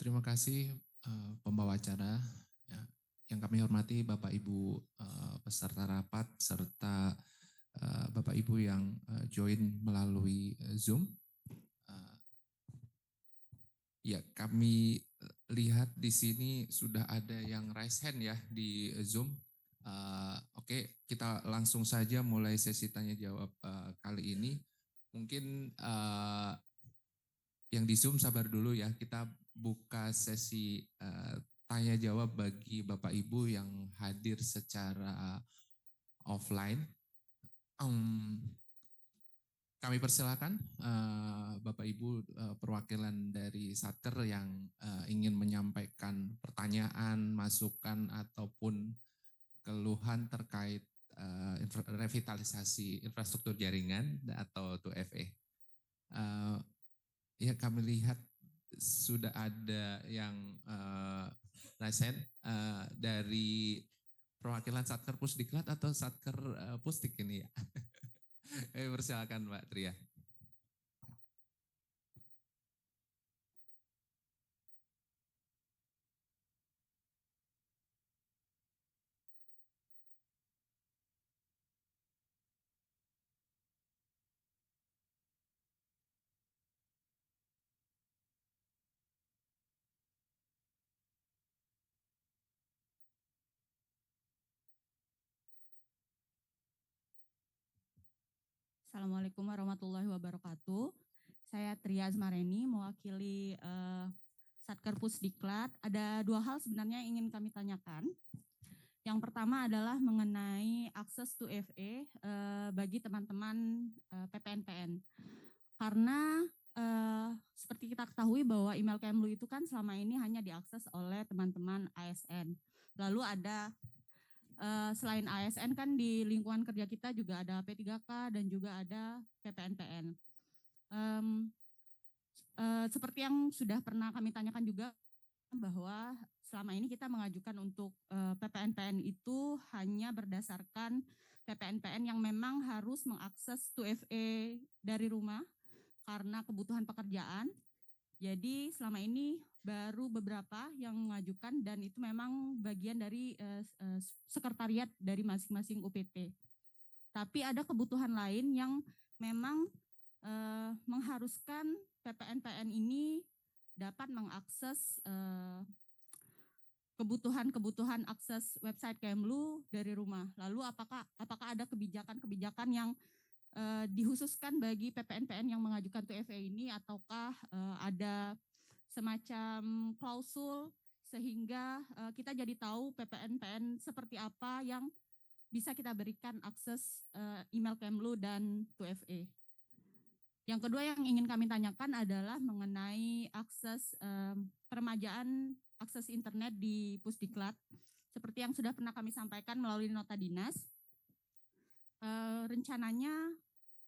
Terima kasih pembawa acara. Ya. Yang kami hormati Bapak Ibu peserta rapat serta Bapak Ibu yang join melalui Zoom. Ya, kami lihat di sini sudah ada yang raise hand ya di Zoom. Oke, kita langsung saja mulai sesi tanya jawab kali ini. Mungkin yang di Zoom sabar dulu ya, kita buka sesi tanya jawab bagi Bapak Ibu yang hadir secara offline. Kami persilakan Bapak Ibu perwakilan dari Satker yang ingin menyampaikan pertanyaan, masukan ataupun keluhan terkait revitalisasi infrastruktur jaringan atau 2FE. Ya, kami lihat sudah ada yang raisen dari perwakilan Satker Pusdiklat atau Satker Pusdik ini ya. Persilakan Mbak Tria. Assalamualaikum warahmatullahi wabarakatuh. Saya Tria Azmareni, mewakili Satker Pusdiklat. Ada dua hal sebenarnya yang ingin kami tanyakan. Yang pertama adalah mengenai akses to FE bagi teman-teman PPNPN. Karena seperti kita ketahui bahwa email Kemlu itu kan selama ini hanya diakses oleh teman-teman ASN. Lalu ada selain ASN kan di lingkungan kerja kita juga ada P3K dan juga ada PPNPN. Seperti yang sudah pernah kami tanyakan juga bahwa selama ini kita mengajukan untuk PPNPN itu hanya berdasarkan PPNPN yang memang harus mengakses 2FE dari rumah karena kebutuhan pekerjaan. Jadi selama ini baru beberapa yang mengajukan dan itu memang bagian dari sekretariat dari masing-masing UPT. Tapi ada kebutuhan lain yang memang mengharuskan PPNPN ini dapat mengakses kebutuhan akses website Kemlu dari rumah. Lalu apakah ada kebijakan-kebijakan yang dikhususkan bagi PPNPN yang mengajukan 2FE ini ataukah ada semacam klausul sehingga kita jadi tahu PPNPN seperti apa yang bisa kita berikan akses email Kemlu dan 2FE. Yang kedua yang ingin kami tanyakan adalah mengenai akses peremajaan akses internet di Pusdiklat. Seperti yang sudah pernah kami sampaikan melalui nota dinas, rencananya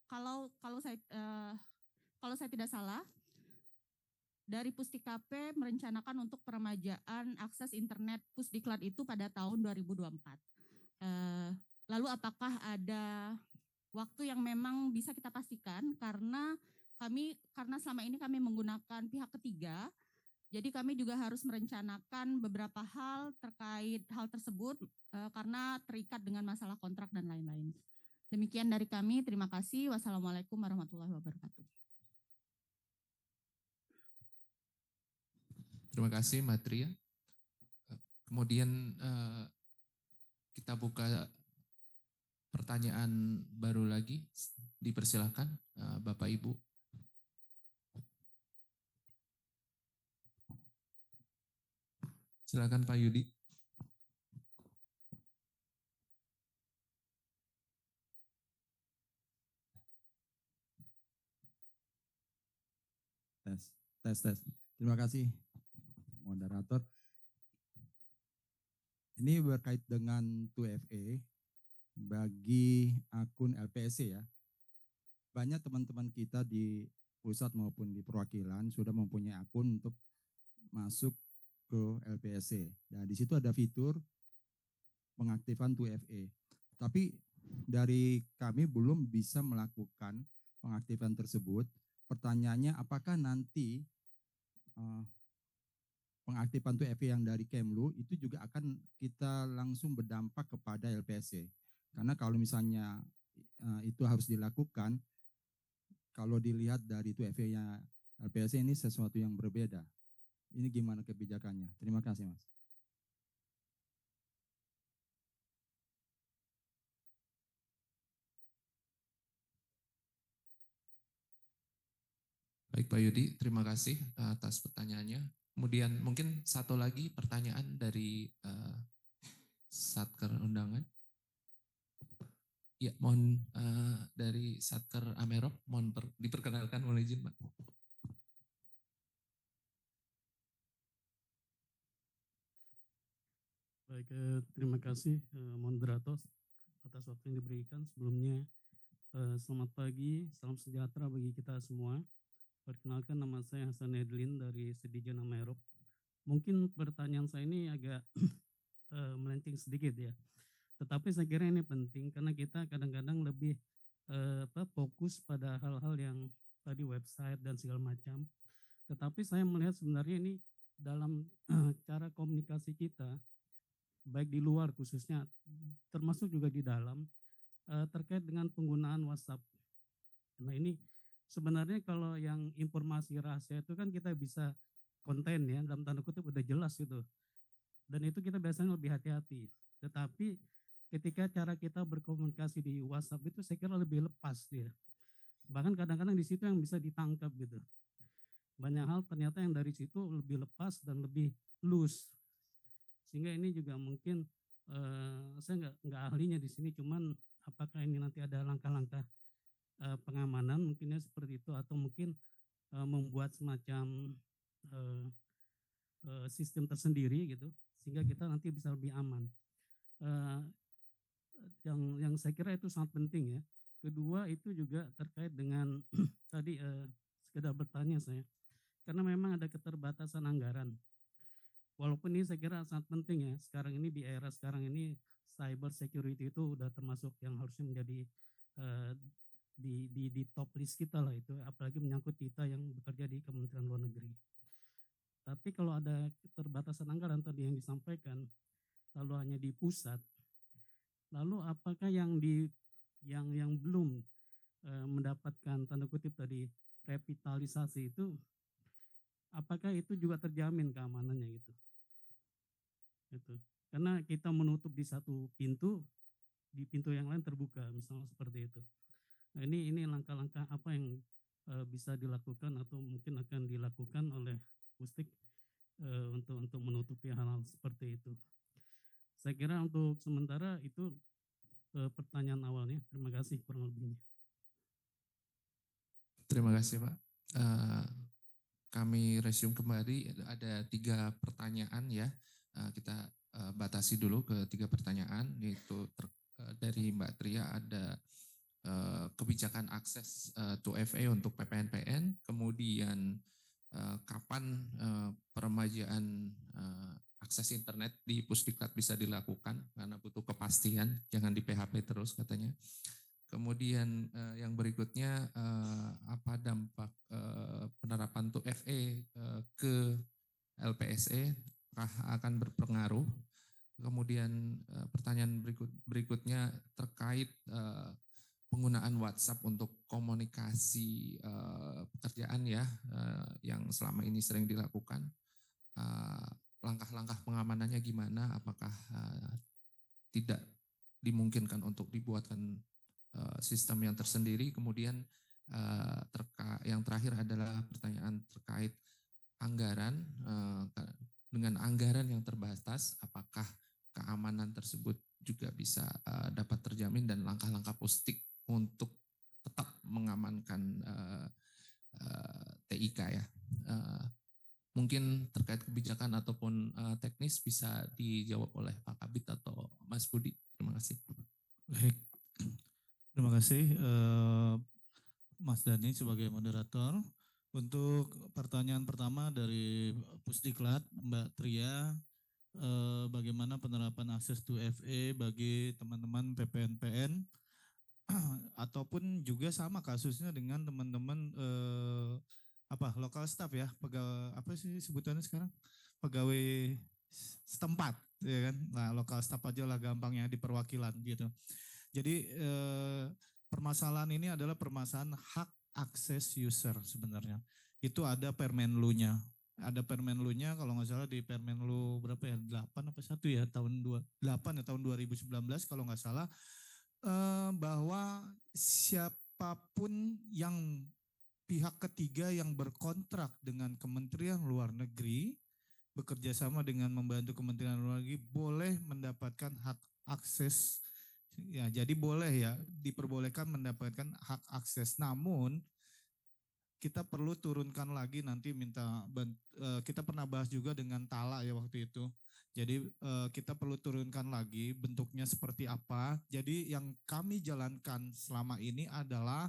kalau saya tidak salah, dari Pusdikap merencanakan untuk peremajaan akses internet Pusdiklat itu pada tahun 2024. Lalu apakah ada waktu yang memang bisa kita pastikan karena selama ini kami menggunakan pihak ketiga, jadi kami juga harus merencanakan beberapa hal terkait hal tersebut karena terikat dengan masalah kontrak dan lain-lain. Demikian dari kami, terima kasih. Wassalamualaikum warahmatullahi wabarakatuh. Terima kasih Mbak Tria. Kemudian kita buka pertanyaan baru lagi. Dipersilakan Bapak Ibu. Silakan Pak Yudi. Tes. Terima kasih, moderator. Ini berkait dengan 2FE bagi akun LPSC ya. Banyak teman-teman kita di pusat maupun di perwakilan sudah mempunyai akun untuk masuk ke LPSC. Dan di situ ada fitur pengaktifan 2FE. Tapi dari kami belum bisa melakukan pengaktifan tersebut. Pertanyaannya apakah nanti pengaktifan 2FA yang dari Kemlu itu juga akan kita langsung berdampak kepada LPSC. Karena kalau misalnya itu harus dilakukan, kalau dilihat dari 2FA-nya LPSC ini sesuatu yang berbeda. Ini gimana kebijakannya? Terima kasih, Mas. Baik Pak Yudi, terima kasih atas pertanyaannya. Kemudian mungkin satu lagi pertanyaan dari Satker Undangan. Ya, mohon dari Satker Amerop, mohon diperkenalkan, mohon izin Pak. Baik, terima kasih moderator atas waktu yang diberikan. Sebelumnya, selamat pagi, salam sejahtera bagi kita semua. Perkenalkan, nama saya Hasan Edlin dari Sedijan Amerop. Mungkin pertanyaan saya ini agak melenceng sedikit ya. Tetapi saya kira ini penting karena kita kadang-kadang lebih fokus pada hal-hal yang tadi website dan segala macam. Tetapi saya melihat sebenarnya ini dalam cara komunikasi kita, baik di luar khususnya, termasuk juga di dalam, terkait dengan penggunaan WhatsApp. Nah ini sebenarnya kalau yang informasi rahasia itu kan kita bisa konten ya, dalam tanda kutip udah jelas gitu. Dan itu kita biasanya lebih hati-hati. Tetapi ketika cara kita berkomunikasi di WhatsApp itu saya kira lebih lepas dia. Bahkan kadang-kadang di situ yang bisa ditangkap gitu. Banyak hal ternyata yang dari situ lebih lepas dan lebih loose. Sehingga ini juga mungkin saya nggak ahlinya di sini, cuman apakah ini nanti ada langkah-langkah pengamanan mungkinnya seperti itu, atau mungkin membuat semacam sistem tersendiri gitu, sehingga kita nanti bisa lebih aman. Yang saya kira itu sangat penting ya. Kedua itu juga terkait dengan tadi sekedar bertanya saya, karena memang ada keterbatasan anggaran. Walaupun ini saya kira sangat penting ya, sekarang ini di era sekarang ini cyber security itu udah termasuk yang harusnya menjadi di top list kita lah itu, apalagi menyangkut kita yang bekerja di Kementerian Luar Negeri. Tapi kalau ada keterbatasan anggaran tadi yang disampaikan, lalu hanya di pusat, lalu apakah yang belum mendapatkan tanda kutip tadi revitalisasi itu, apakah itu juga terjamin keamanannya gitu? Gitu. Karena kita menutup di satu pintu, di pintu yang lain terbuka, misalnya seperti itu. Nah, ini langkah-langkah apa yang bisa dilakukan atau mungkin akan dilakukan oleh Pustik untuk menutupi hal-hal seperti itu. Saya kira untuk sementara itu pertanyaan awalnya. Terima kasih kurang lebihnya. Terima kasih Pak. Kami resume kembali, ada 3 pertanyaan ya. Kita batasi dulu ke 3 pertanyaan, yaitu dari Mbak Tria ada kebijakan akses 2FA untuk PPNPN, kemudian kapan peremajaan akses internet di Pusdiklat bisa dilakukan karena butuh kepastian, jangan di PHP terus katanya. Kemudian yang berikutnya apa dampak penerapan 2FA ke LPSE, apakah akan berpengaruh? Kemudian pertanyaan berikutnya terkait penggunaan WhatsApp untuk komunikasi pekerjaan ya, yang selama ini sering dilakukan. Langkah-langkah pengamanannya gimana? Apakah tidak dimungkinkan untuk dibuatkan sistem yang tersendiri? Kemudian yang terakhir adalah pertanyaan terkait anggaran. Dengan anggaran yang terbatas, apakah keamanan tersebut juga bisa dapat terjamin, dan langkah-langkah Pustik untuk tetap mengamankan TIK ya. Mungkin terkait kebijakan ataupun teknis bisa dijawab oleh Pak Kabit atau Mas Budi. Terima kasih. Baik, terima kasih Mas Dani sebagai moderator. Untuk pertanyaan pertama dari Pusdiklat, Mbak Tria, bagaimana penerapan akses 2FA bagi teman-teman PPNPN ataupun juga sama kasusnya dengan teman-teman lokal staff ya, pegawai apa sih sebutannya sekarang, pegawai setempat, ya kan? Nah, lokal staff aja lah gampangnya di perwakilan gitu. Jadi permasalahan ini adalah permasalahan hak akses user sebenarnya. Itu ada Permenlu-nya. Ada Permenlu-nya kalau nggak salah di Permenlu berapa ya? 8 apa 1 ya tahun 8 ya tahun 2019 kalau nggak salah, bahwa siapapun yang pihak ketiga yang berkontrak dengan Kementerian Luar Negeri bekerja sama dengan membantu Kementerian Luar Negeri boleh mendapatkan hak akses. Ya, jadi boleh ya, diperbolehkan mendapatkan hak akses. Namun kita perlu turunkan lagi nanti kita pernah bahas juga dengan Tala ya waktu itu. Jadi kita perlu turunkan lagi bentuknya seperti apa. Jadi yang kami jalankan selama ini adalah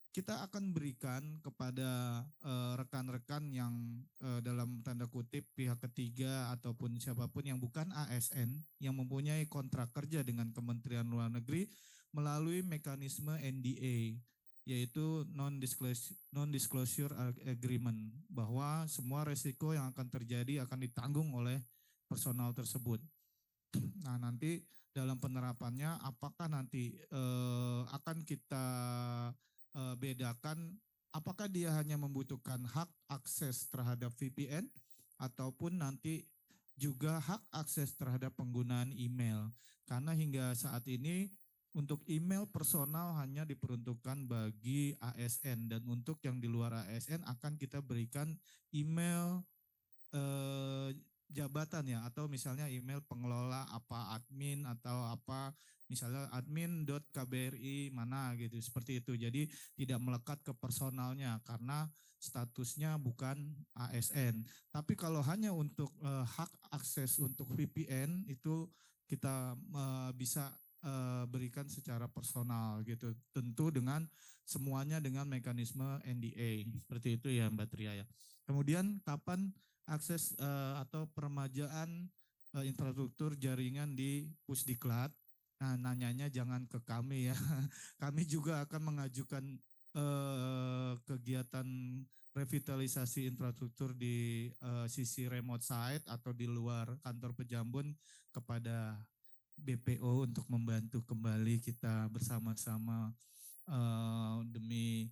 kita akan berikan kepada rekan-rekan yang dalam tanda kutip pihak ketiga ataupun siapapun yang bukan ASN yang mempunyai kontrak kerja dengan Kementerian Luar Negeri melalui mekanisme NDA, yaitu non-disclosure agreement, bahwa semua resiko yang akan terjadi akan ditanggung oleh personal tersebut. Nah, nanti dalam penerapannya apakah nanti akan kita bedakan apakah dia hanya membutuhkan hak akses terhadap VPN ataupun nanti juga hak akses terhadap penggunaan email. Karena hingga saat ini untuk email personal hanya diperuntukkan bagi ASN, dan untuk yang di luar ASN akan kita berikan email jabatan ya, atau misalnya email pengelola apa admin atau apa misalnya admin.kbri mana gitu, seperti itu. Jadi tidak melekat ke personalnya karena statusnya bukan ASN. Tapi kalau hanya untuk hak akses untuk VPN itu kita bisa berikan secara personal gitu. Tentu dengan semuanya dengan mekanisme NDA. Seperti itu ya Mbak Tria ya. Kemudian kapan akses atau peremajaan infrastruktur jaringan di Pusdiklat? Nah, nanyanya jangan ke kami ya. Kami juga akan mengajukan kegiatan revitalisasi infrastruktur di sisi remote site atau di luar kantor Pejambon kepada BPO untuk membantu kembali kita bersama-sama demi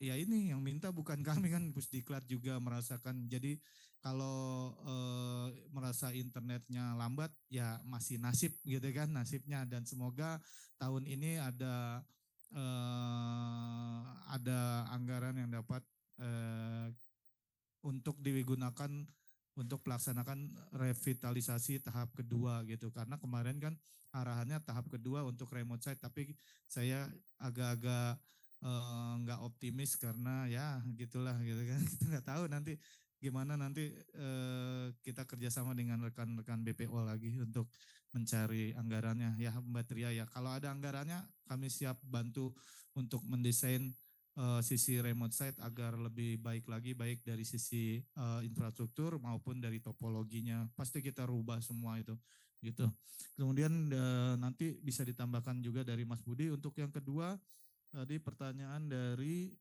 ya ini yang minta bukan kami kan, Pusdiklat juga merasakan. Jadi kalau merasa internetnya lambat ya masih nasib gitu kan, nasibnya. Dan semoga tahun ini ada anggaran yang dapat untuk digunakan untuk pelaksanakan revitalisasi tahap kedua gitu. Karena kemarin kan arahannya tahap kedua untuk remote site, tapi saya agak-agak nggak optimis karena ya gitulah gitu kan. Kita nggak tahu nanti gimana, nanti kita kerjasama dengan rekan-rekan BPO lagi untuk mencari anggarannya ya Mbak Tria ya. Kalau ada anggarannya kami siap bantu untuk mendesain sisi remote site agar lebih baik lagi, baik dari sisi infrastruktur maupun dari topologinya. Pasti kita rubah semua itu gitu. Kemudian nanti bisa ditambahkan juga dari Mas Budi. Untuk yang kedua tadi pertanyaan dari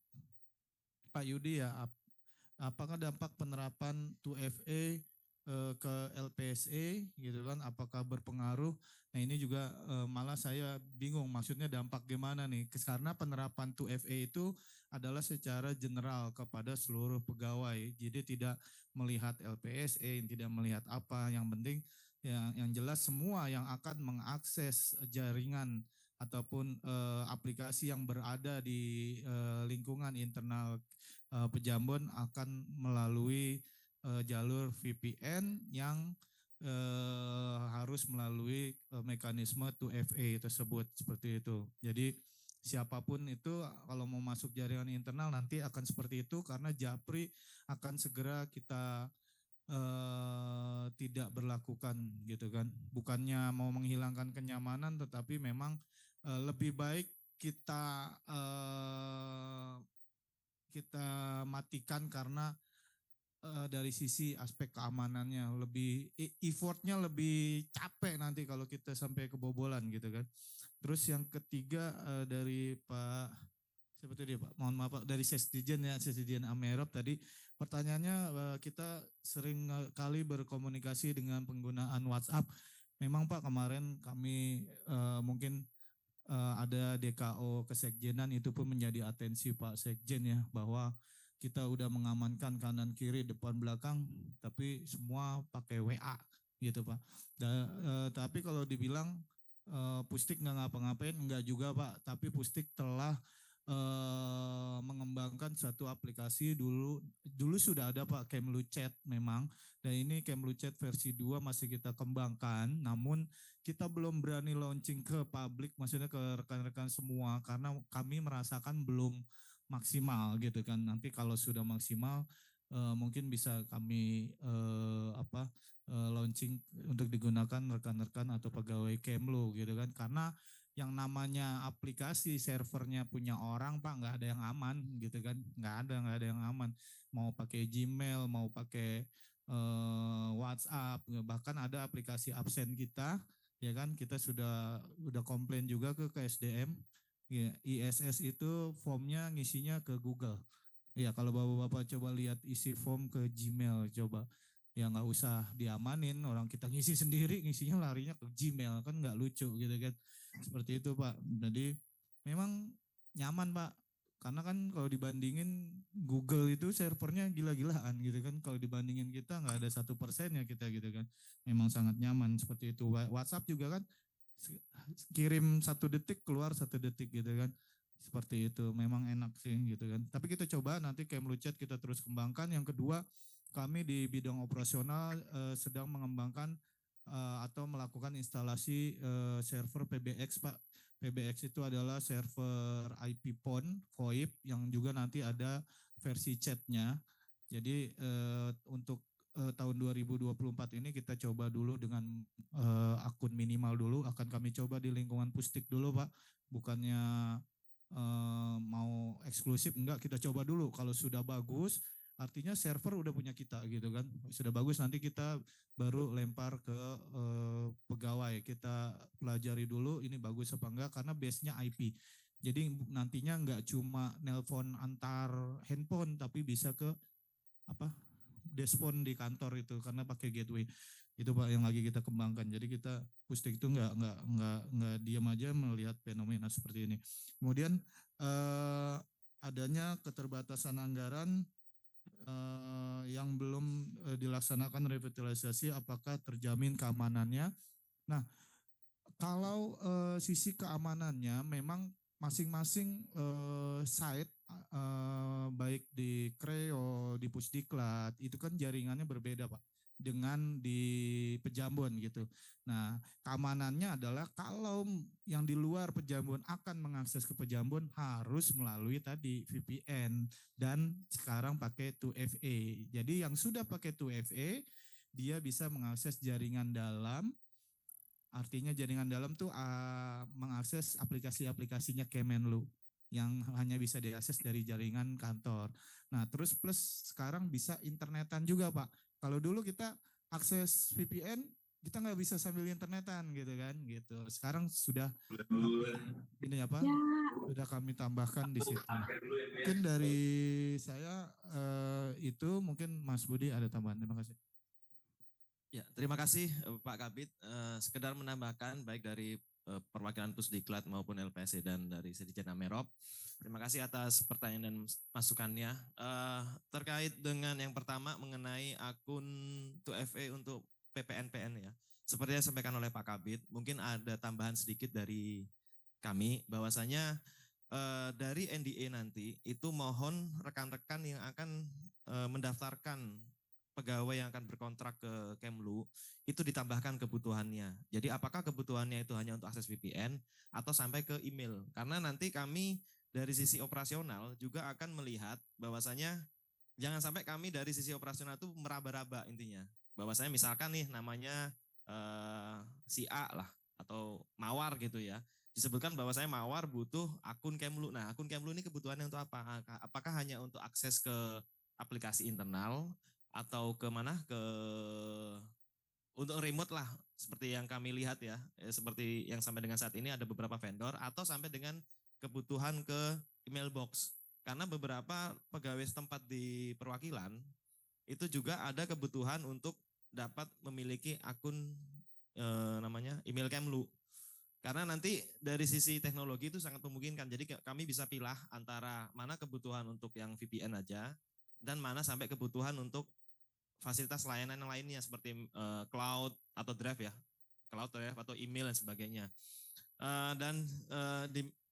Pak Yudi ya, apakah dampak penerapan 2FA ke LPSA gitu kan, apakah berpengaruh? Nah ini juga malah saya bingung maksudnya dampak gimana nih, karena penerapan 2FA itu adalah secara general kepada seluruh pegawai, jadi tidak melihat LPSA, tidak melihat apa, yang penting yang jelas semua yang akan mengakses jaringan ataupun aplikasi yang berada di lingkungan internal Pejambon akan melalui jalur VPN yang harus melalui mekanisme 2FA tersebut, seperti itu. Jadi siapapun itu kalau mau masuk jaringan internal nanti akan seperti itu, karena Japri akan segera kita tidak berlakukan gitu kan. Bukannya mau menghilangkan kenyamanan, tetapi memang lebih baik kita matikan karena dari sisi aspek keamanannya lebih effortnya lebih capek nanti kalau kita sampai kebobolan gitu kan. Terus yang ketiga dari Pak siapa tadi Pak? Mohon maaf Pak, dari Sesdijen ya, Sesdijen Amerop tadi Pertanyaannya kita sering kali berkomunikasi dengan penggunaan WhatsApp. Memang Pak kemarin kami mungkin ada DKO kesekjenan itu pun menjadi atensi Pak Sekjen ya bahwa kita udah mengamankan kanan kiri depan belakang tapi semua pakai WA gitu Pak. Tapi kalau dibilang Pusdik nggak ngapa-ngapain enggak juga Pak, tapi Pusdik telah mengembangkan satu aplikasi dulu sudah ada Pak Kemlu Chat memang, dan ini Kemlu Chat versi 2 masih kita kembangkan, namun kita belum berani launching ke publik, maksudnya ke rekan-rekan semua karena kami merasakan belum maksimal gitu kan. Nanti kalau sudah maksimal mungkin bisa kami launching untuk digunakan rekan-rekan atau pegawai Kemlu gitu kan, karena yang namanya aplikasi servernya punya orang Pak nggak ada yang aman gitu kan, nggak ada yang aman, mau pakai Gmail mau pakai WhatsApp, bahkan ada aplikasi absen kita ya kan, kita udah komplain juga ke SDM ya, ISS itu formnya ngisinya ke Google ya, kalau bapak-bapak coba lihat isi form ke Gmail coba ya, nggak usah diamanin, orang kita ngisi sendiri, ngisinya larinya ke Gmail kan nggak lucu gitu kan. Seperti itu Pak. Jadi memang nyaman Pak. Karena kan kalau dibandingin Google itu servernya gila-gilaan gitu kan. Kalau dibandingin kita nggak ada 1% ya kita gitu kan. Memang sangat nyaman seperti itu. WhatsApp juga kan kirim 1 detik keluar 1 detik gitu kan. Seperti itu. Memang enak sih gitu kan. Tapi kita coba nanti Kemlu Chat kita terus kembangkan. Yang kedua, kami di bidang operasional sedang mengembangkan atau melakukan instalasi server PBX Pak. PBX itu adalah server IP PON, VoIP yang juga nanti ada versi chatnya. Jadi untuk tahun 2024 ini kita coba dulu dengan akun minimal dulu, akan kami coba di lingkungan Pusdik dulu Pak. Bukannya mau eksklusif, enggak, kita coba dulu. Kalau sudah bagus, artinya server udah punya kita gitu kan, sudah bagus, nanti kita baru lempar ke pegawai, kita pelajari dulu ini bagus apa enggak, karena base-nya IP. Jadi nantinya enggak cuma nelpon antar handphone, tapi bisa ke deskphone di kantor itu, karena pakai gateway. Itu Pak yang lagi kita kembangkan. Jadi kita Pusdik itu enggak diam aja melihat fenomena seperti ini. Kemudian adanya keterbatasan anggaran yang belum dilaksanakan revitalisasi, apakah terjamin keamanannya? Nah, kalau sisi keamanannya memang masing-masing site baik di Kreo, di Pusdiklat itu kan jaringannya berbeda Pak dengan di Pejambon gitu. Nah, keamanannya adalah kalau yang di luar Pejambon akan mengakses ke Pejambon harus melalui tadi VPN, dan sekarang pakai 2FA. Jadi yang sudah pakai 2FA dia bisa mengakses jaringan dalam. Artinya jaringan dalam tuh mengakses aplikasi-aplikasinya Kemenlu yang hanya bisa diakses dari jaringan kantor. Nah, terus plus sekarang bisa internetan juga Pak. Kalau dulu kita akses VPN, kita nggak bisa sambil internetan gitu kan, gitu. Sekarang sudah ini apa? Sudah kami tambahkan di situ. Mungkin dari saya itu, mungkin Mas Budi ada tambahan. Terima kasih. Ya, terima kasih Pak Kabid. Sekedar menambahkan baik dari perwakilan Pusdiklat maupun LPSC dan dari Sedijen Amerop. Terima kasih atas pertanyaan dan masukannya. Terkait dengan yang pertama mengenai akun 2FA untuk PPNPN ya. Seperti yang disampaikan oleh Pak Kabid, mungkin ada tambahan sedikit dari kami bahwasanya dari NDA nanti itu mohon rekan-rekan yang akan mendaftarkan pegawai yang akan berkontrak ke Kemlu itu ditambahkan kebutuhannya. Jadi apakah kebutuhannya itu hanya untuk akses VPN atau sampai ke email? Karena nanti kami dari sisi operasional juga akan melihat bahwasanya jangan sampai kami dari sisi operasional itu meraba-raba intinya. Bahwasanya misalkan nih namanya si A lah atau Mawar gitu ya. Disebutkan bahwa saya Mawar butuh akun Kemlu. Nah, akun Kemlu ini kebutuhannya untuk apa? Apakah hanya untuk akses ke aplikasi internal atau ke mana, untuk remote lah seperti yang kami lihat ya, seperti yang sampai dengan saat ini ada beberapa vendor, atau sampai dengan kebutuhan ke email box. Karena beberapa pegawai setempat di perwakilan itu juga ada kebutuhan untuk dapat memiliki akun namanya email Kemlu. Karena nanti dari sisi teknologi itu sangat memungkinkan. Jadi kami bisa pilih antara mana kebutuhan untuk yang VPN aja dan mana sampai kebutuhan untuk fasilitas layanan yang lainnya seperti cloud atau drive ya, cloud drive atau email dan sebagainya.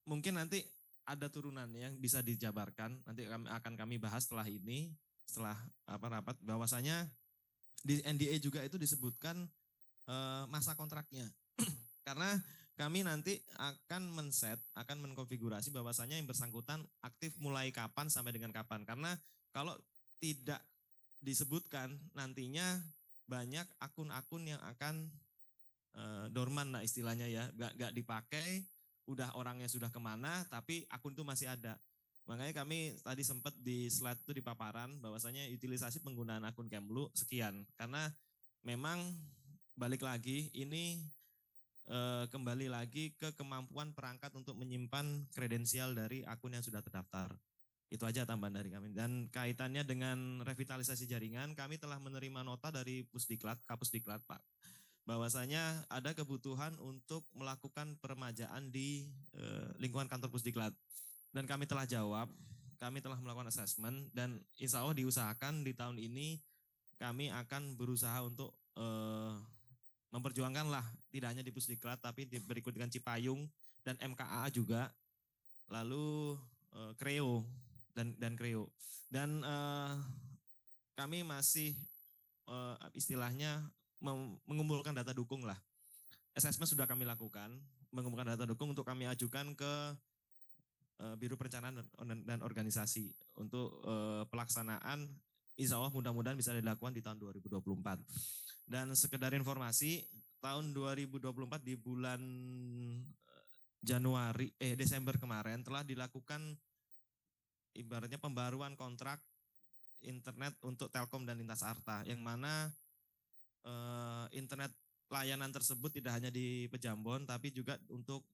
Mungkin nanti ada turunan yang bisa dijabarkan. Nanti kami bahas setelah ini, setelah rapat bahwasanya di NDA juga itu disebutkan masa kontraknya. Karena kami nanti akan akan mengkonfigurasi bahwasanya yang bersangkutan aktif mulai kapan sampai dengan kapan. Karena kalau tidak disebutkan nantinya banyak akun-akun yang akan dorman lah istilahnya ya, nggak dipakai, udah orangnya sudah kemana, tapi akun itu masih ada. Makanya kami tadi sempat di slide itu di paparan bahwasanya utilisasi penggunaan akun Kemlu sekian. Karena memang balik lagi ini kembali lagi ke kemampuan perangkat untuk menyimpan kredensial dari akun yang sudah terdaftar. Itu aja tambahan dari kami. Dan kaitannya dengan revitalisasi jaringan, kami telah menerima nota dari Pusdiklat, Kapusdiklat Pak, bahwasanya ada kebutuhan untuk melakukan peremajaan di lingkungan kantor Pusdiklat. Dan kami telah jawab, kami telah melakukan assessment, dan insya Allah diusahakan di tahun ini kami akan berusaha untuk memperjuangkan lah, tidak hanya di Pusdiklat, tapi berikut dengan Cipayung dan MKA juga, lalu Kreo dan Kreo. Dan kami masih istilahnya mengumpulkan data dukung lah. Assessment sudah kami lakukan, mengumpulkan data dukung untuk kami ajukan ke Biro Perencanaan dan Organisasi untuk pelaksanaan, insya Allah mudah-mudahan bisa dilakukan di tahun 2024. Dan sekedar informasi, tahun 2024 di bulan Desember kemarin telah dilakukan ibaratnya pembaruan kontrak internet untuk Telkom dan Lintas Arta, yang mana internet layanan tersebut tidak hanya di Pejambon tapi juga untuk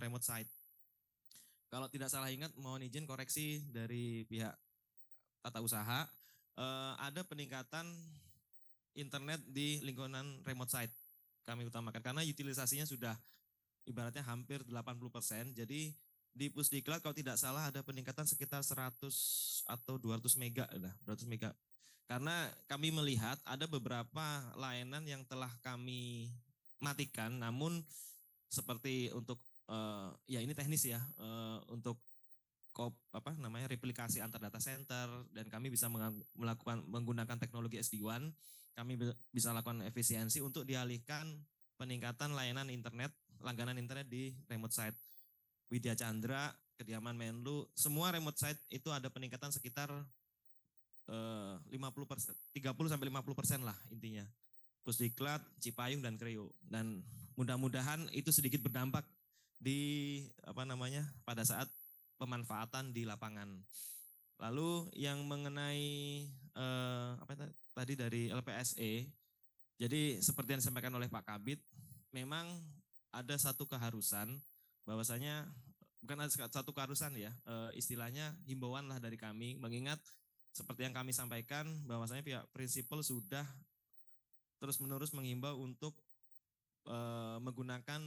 remote site. Kalau tidak salah ingat, mohon izin koreksi dari pihak tata usaha, ada peningkatan internet di lingkungan remote site kami utamakan karena utilisasinya sudah ibaratnya hampir 80%. Jadi di Pusdiklat kalau tidak salah ada peningkatan sekitar 100 atau 200 mega lah, 200 mega. Karena kami melihat ada beberapa layanan yang telah kami matikan, namun seperti untuk ya ini teknis ya, untuk replikasi antar data center, dan kami bisa menggunakan teknologi SD-WAN, kami bisa lakukan efisiensi untuk dialihkan peningkatan layanan internet, langganan internet di remote site. Widya Chandra, Kediaman Menlu, semua remote site itu ada peningkatan sekitar 30 sampai 50% lah intinya. Pusdiklat, Cipayung dan Kreo. Dan mudah-mudahan itu sedikit berdampak di pada saat pemanfaatan di lapangan. Lalu yang mengenai tadi dari LPSE, jadi seperti yang disampaikan oleh Pak Kabid, memang ada satu keharusan bahwasanya bukan ada satu keharusan ya, istilahnya himbauan lah dari kami, mengingat seperti yang kami sampaikan bahwasanya pihak prinsipal sudah terus-menerus menghimbau untuk menggunakan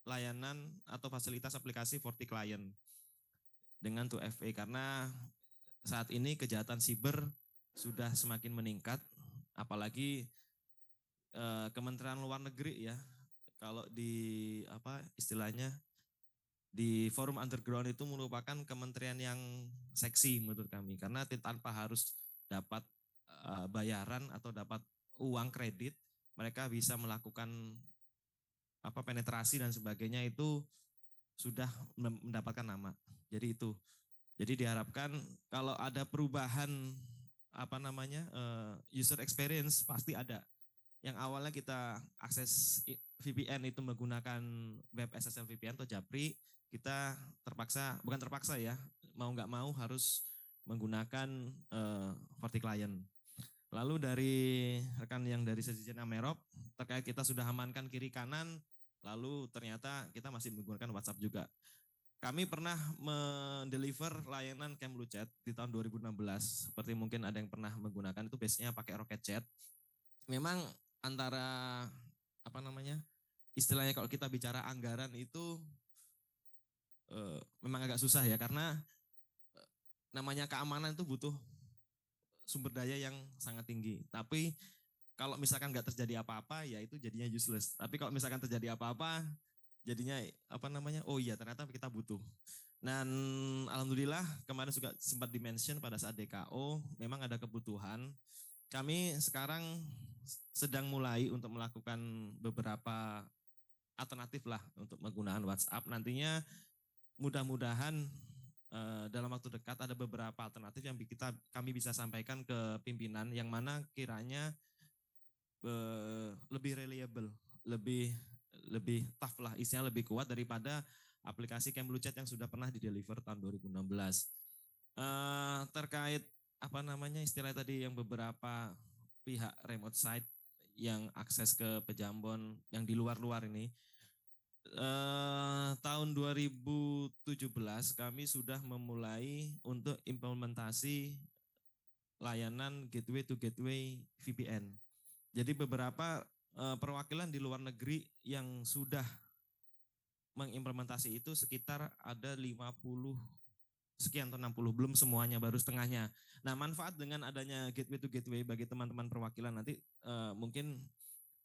layanan atau fasilitas aplikasi Forti Client dengan 2FA, karena saat ini kejahatan siber sudah semakin meningkat, apalagi Kementerian Luar Negeri ya, kalau di istilahnya di forum underground itu merupakan kementerian yang seksi menurut kami, karena tanpa harus dapat bayaran atau dapat uang kredit, mereka bisa melakukan penetrasi dan sebagainya, itu sudah mendapatkan nama. Jadi itu. Jadi diharapkan kalau ada perubahan user experience pasti ada. Yang awalnya kita akses VPN itu menggunakan web SSL VPN atau Japri, kita bukan terpaksa ya, mau nggak mau harus menggunakan Forti Client. Lalu dari rekan yang dari Sejen Amerop, terkait kita sudah amankan kiri kanan, lalu ternyata kita masih menggunakan WhatsApp juga. kami pernah mendeliver layanan Kemluchat di tahun 2016. Seperti mungkin ada yang pernah menggunakan, itu biasanya pakai Rocket Chat. Memang antara apa namanya, istilahnya kalau kita bicara anggaran itu memang agak susah ya, karena namanya keamanan itu butuh sumber daya yang sangat tinggi. Tapi kalau misalkan nggak terjadi apa-apa, ya itu jadinya useless. Tapi kalau misalkan terjadi apa-apa, jadinya apa namanya, oh iya ternyata kita butuh. Dan alhamdulillah kemarin juga sempat dimention pada saat DKO, memang ada kebutuhan. Kami sekarang sedang mulai untuk melakukan beberapa alternatif lah untuk menggunakan WhatsApp. Nantinya mudah-mudahan dalam waktu dekat ada beberapa alternatif yang kami bisa sampaikan ke pimpinan, yang mana kiranya lebih reliable, lebih tough lah, isinya lebih kuat daripada aplikasi Kemluchat yang sudah pernah dideliver tahun 2016. Terkait apa namanya istilah tadi yang beberapa pihak remote site yang akses ke Pejambon yang di luar-luar ini, tahun 2017 kami sudah memulai untuk implementasi layanan gateway to gateway VPN. Jadi beberapa perwakilan di luar negeri yang sudah mengimplementasi itu sekitar ada 50 sekian atau 60, belum semuanya, baru setengahnya. Nah, manfaat dengan adanya gateway to gateway bagi teman-teman perwakilan nanti mungkin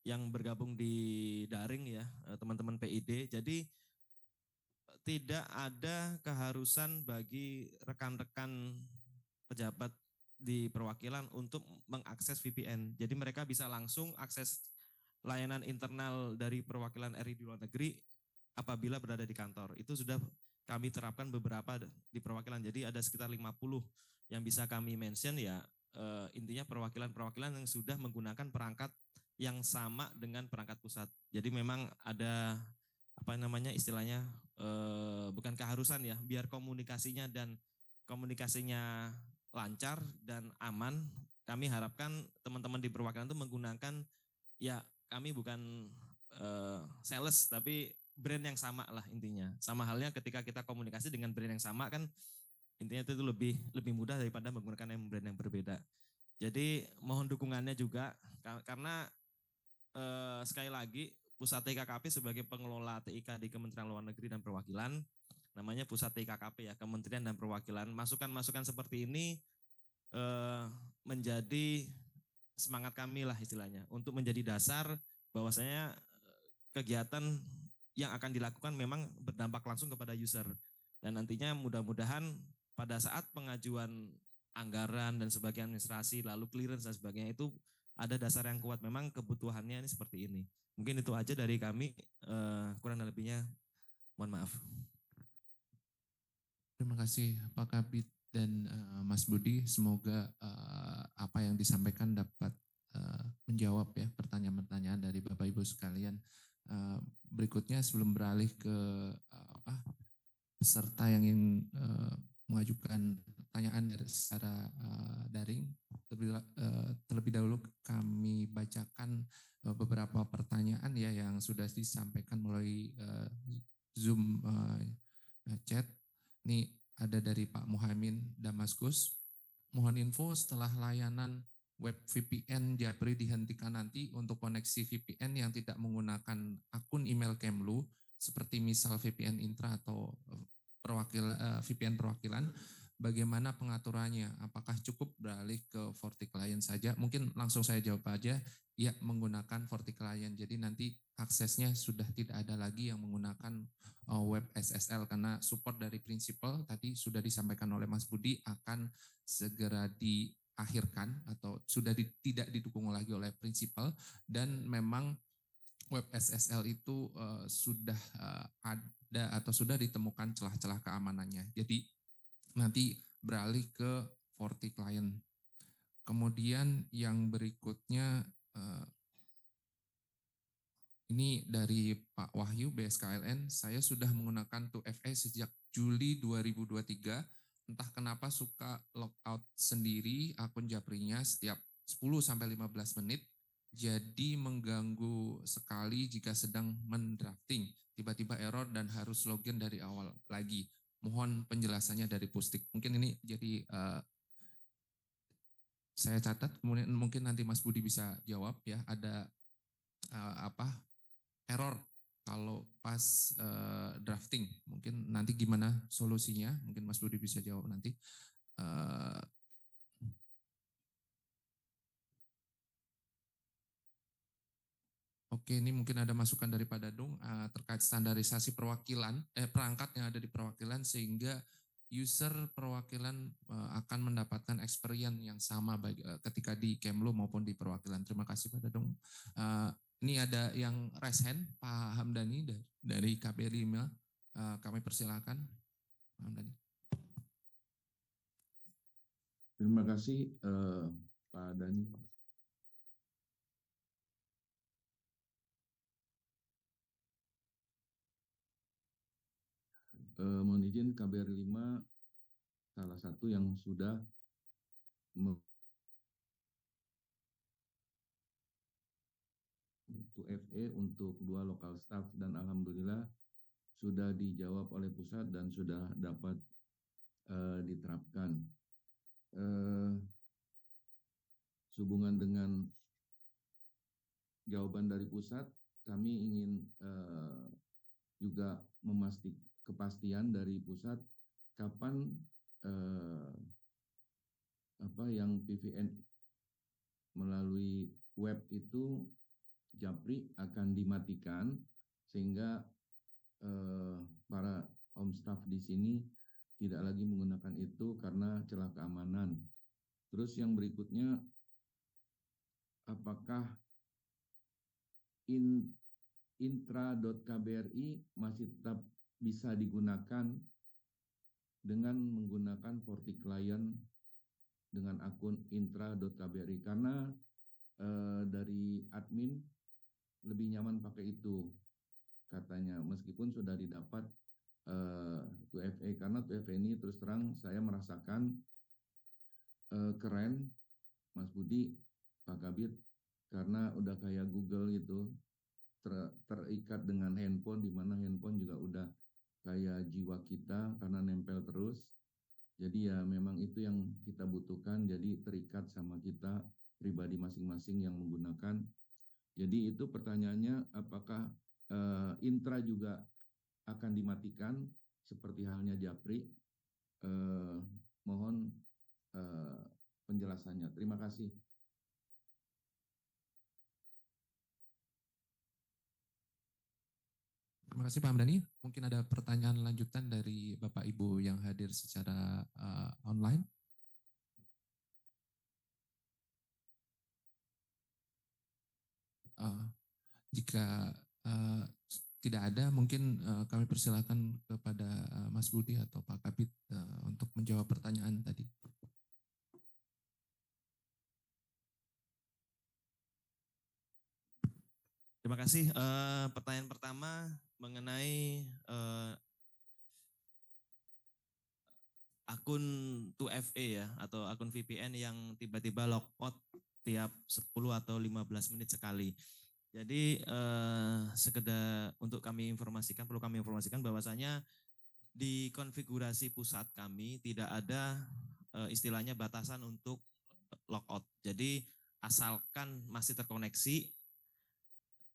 yang bergabung di daring ya, teman-teman PID. Jadi tidak ada keharusan bagi rekan-rekan pejabat di perwakilan untuk mengakses VPN. Jadi mereka bisa langsung akses layanan internal dari perwakilan RI di luar negeri apabila berada di kantor. Itu sudah kami terapkan beberapa di perwakilan. Jadi ada sekitar 50 yang bisa kami mention ya, intinya perwakilan-perwakilan yang sudah menggunakan perangkat yang sama dengan perangkat pusat. Jadi memang ada apa namanya istilahnya, bukan keharusan ya, biar komunikasinya lancar dan aman. Kami harapkan teman-teman di perwakilan itu menggunakan, ya kami bukan sales tapi brand yang sama lah intinya. Sama halnya ketika kita komunikasi dengan brand yang sama kan, intinya itu lebih mudah daripada menggunakan brand yang berbeda. Jadi mohon dukungannya juga, karena sekali lagi Pusat TIKKP sebagai pengelola TIK di Kementerian Luar Negeri dan Perwakilan, namanya Pusat TIKKP ya, Kementerian dan Perwakilan. Masukan-masukan seperti ini menjadi semangat kami lah istilahnya, untuk menjadi dasar bahwasanya kegiatan yang akan dilakukan memang berdampak langsung kepada user. Dan nantinya mudah-mudahan pada saat pengajuan anggaran dan sebagainya administrasi, lalu clearance dan sebagainya, itu ada dasar yang kuat, memang kebutuhannya ini seperti ini. Mungkin itu aja dari kami, kurang lebihnya mohon maaf. Terima kasih Pak Kabid dan Mas Budi. Semoga apa yang disampaikan dapat menjawab ya pertanyaan-pertanyaan dari Bapak Ibu sekalian. Berikutnya sebelum beralih ke peserta yang ingin mengajukan pertanyaan secara daring, terlebih dahulu kami bacakan beberapa pertanyaan ya yang sudah disampaikan melalui Zoom chat. Ini ada dari Pak Muhammad Damaskus. Mohon info setelah layanan web VPN Japri dihentikan nanti untuk koneksi VPN yang tidak menggunakan akun email Kemlu, seperti misal VPN Intra atau VPN perwakilan, bagaimana pengaturannya? Apakah cukup beralih ke FortiClient saja? Mungkin langsung saya jawab aja, ya menggunakan FortiClient. Jadi nanti aksesnya sudah tidak ada lagi yang menggunakan web SSL, karena support dari prinsipal tadi sudah disampaikan oleh Mas Budi akan segera diakhirkan atau sudah tidak didukung lagi oleh prinsipal, dan memang web SSL itu sudah ada atau sudah ditemukan celah-celah keamanannya. Jadi nanti beralih ke FortiClient. Kemudian yang berikutnya ini dari Pak Wahyu BSKLN, saya sudah menggunakan 2FA sejak Juli 2023. Entah kenapa suka logout sendiri akun Japrinya setiap 10-15 menit. jadi mengganggu sekali jika sedang mendrafting. Tiba-tiba error dan harus login dari awal lagi. Mohon penjelasannya dari Pusdik. Mungkin ini jadi saya catat, kemudian mungkin nanti Mas Budi bisa jawab ya. Ada error kalau pas drafting. Mungkin nanti gimana solusinya? Mungkin Mas Budi bisa jawab nanti. Oke, ini mungkin ada masukan dari Pak Dadung terkait standarisasi perangkat yang ada di perwakilan sehingga user perwakilan akan mendapatkan experience yang sama ketika di Kemlu maupun di perwakilan. Terima kasih Pak Dadung. Ini ada yang raise hand, Pak Hamdani dari KBRI 5. Kami persilakan, Pak Hamdani. Terima kasih Pak Dani. Mohon izin KBRI 5 salah satu yang sudah untuk FE untuk 2 lokal staff dan alhamdulillah sudah dijawab oleh pusat dan sudah dapat diterapkan. Sehubungan dengan jawaban dari pusat, kami ingin juga memastikan kepastian dari pusat kapan yang PVN melalui web itu Japri akan dimatikan sehingga para om staff di sini tidak lagi menggunakan itu karena celah keamanan. Terus yang berikutnya, apakah intra.kbri masih tetap bisa digunakan dengan menggunakan Forti Client dengan akun intra.kbri karena dari admin lebih nyaman pakai itu katanya meskipun sudah didapat 2FA karena 2FA ini terus terang saya merasakan keren Mas Budi, Pak Kabit karena udah kayak Google gitu terikat dengan handphone di mana handphone juga udah kayak jiwa kita karena nempel terus. Jadi ya memang itu yang kita butuhkan jadi terikat sama kita pribadi masing-masing yang menggunakan. Jadi itu pertanyaannya apakah intra juga akan dimatikan seperti halnya Japri? Mohon penjelasannya. Terima kasih. Terima kasih Pak Hamdani. Mungkin ada pertanyaan lanjutan dari Bapak Ibu yang hadir secara online. Jika tidak ada, mungkin kami persilakan kepada Mas Budi atau Pak Kabit untuk menjawab pertanyaan tadi. Terima kasih. Pertanyaan pertama mengenai akun 2FA ya atau akun VPN yang tiba-tiba logout tiap 10 atau 15 menit sekali. Jadi sekedar untuk perlu kami informasikan bahwasanya di konfigurasi pusat kami tidak ada istilahnya batasan untuk logout. Jadi asalkan masih terkoneksi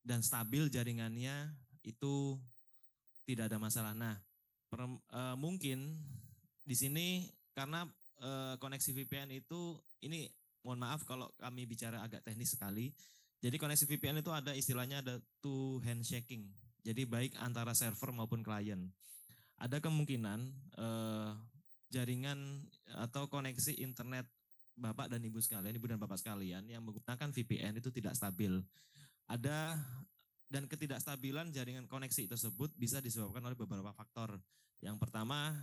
dan stabil jaringannya itu tidak ada masalah. Nah, mungkin di sini karena koneksi VPN itu ini mohon maaf kalau kami bicara agak teknis sekali. Jadi koneksi VPN itu ada istilahnya ada two handshaking. Jadi baik antara server maupun klien. Ada kemungkinan jaringan atau koneksi internet Bapak dan Ibu sekalian, Ibu dan Bapak sekalian yang menggunakan VPN itu tidak stabil. Dan ketidakstabilan jaringan koneksi tersebut bisa disebabkan oleh beberapa faktor. Yang pertama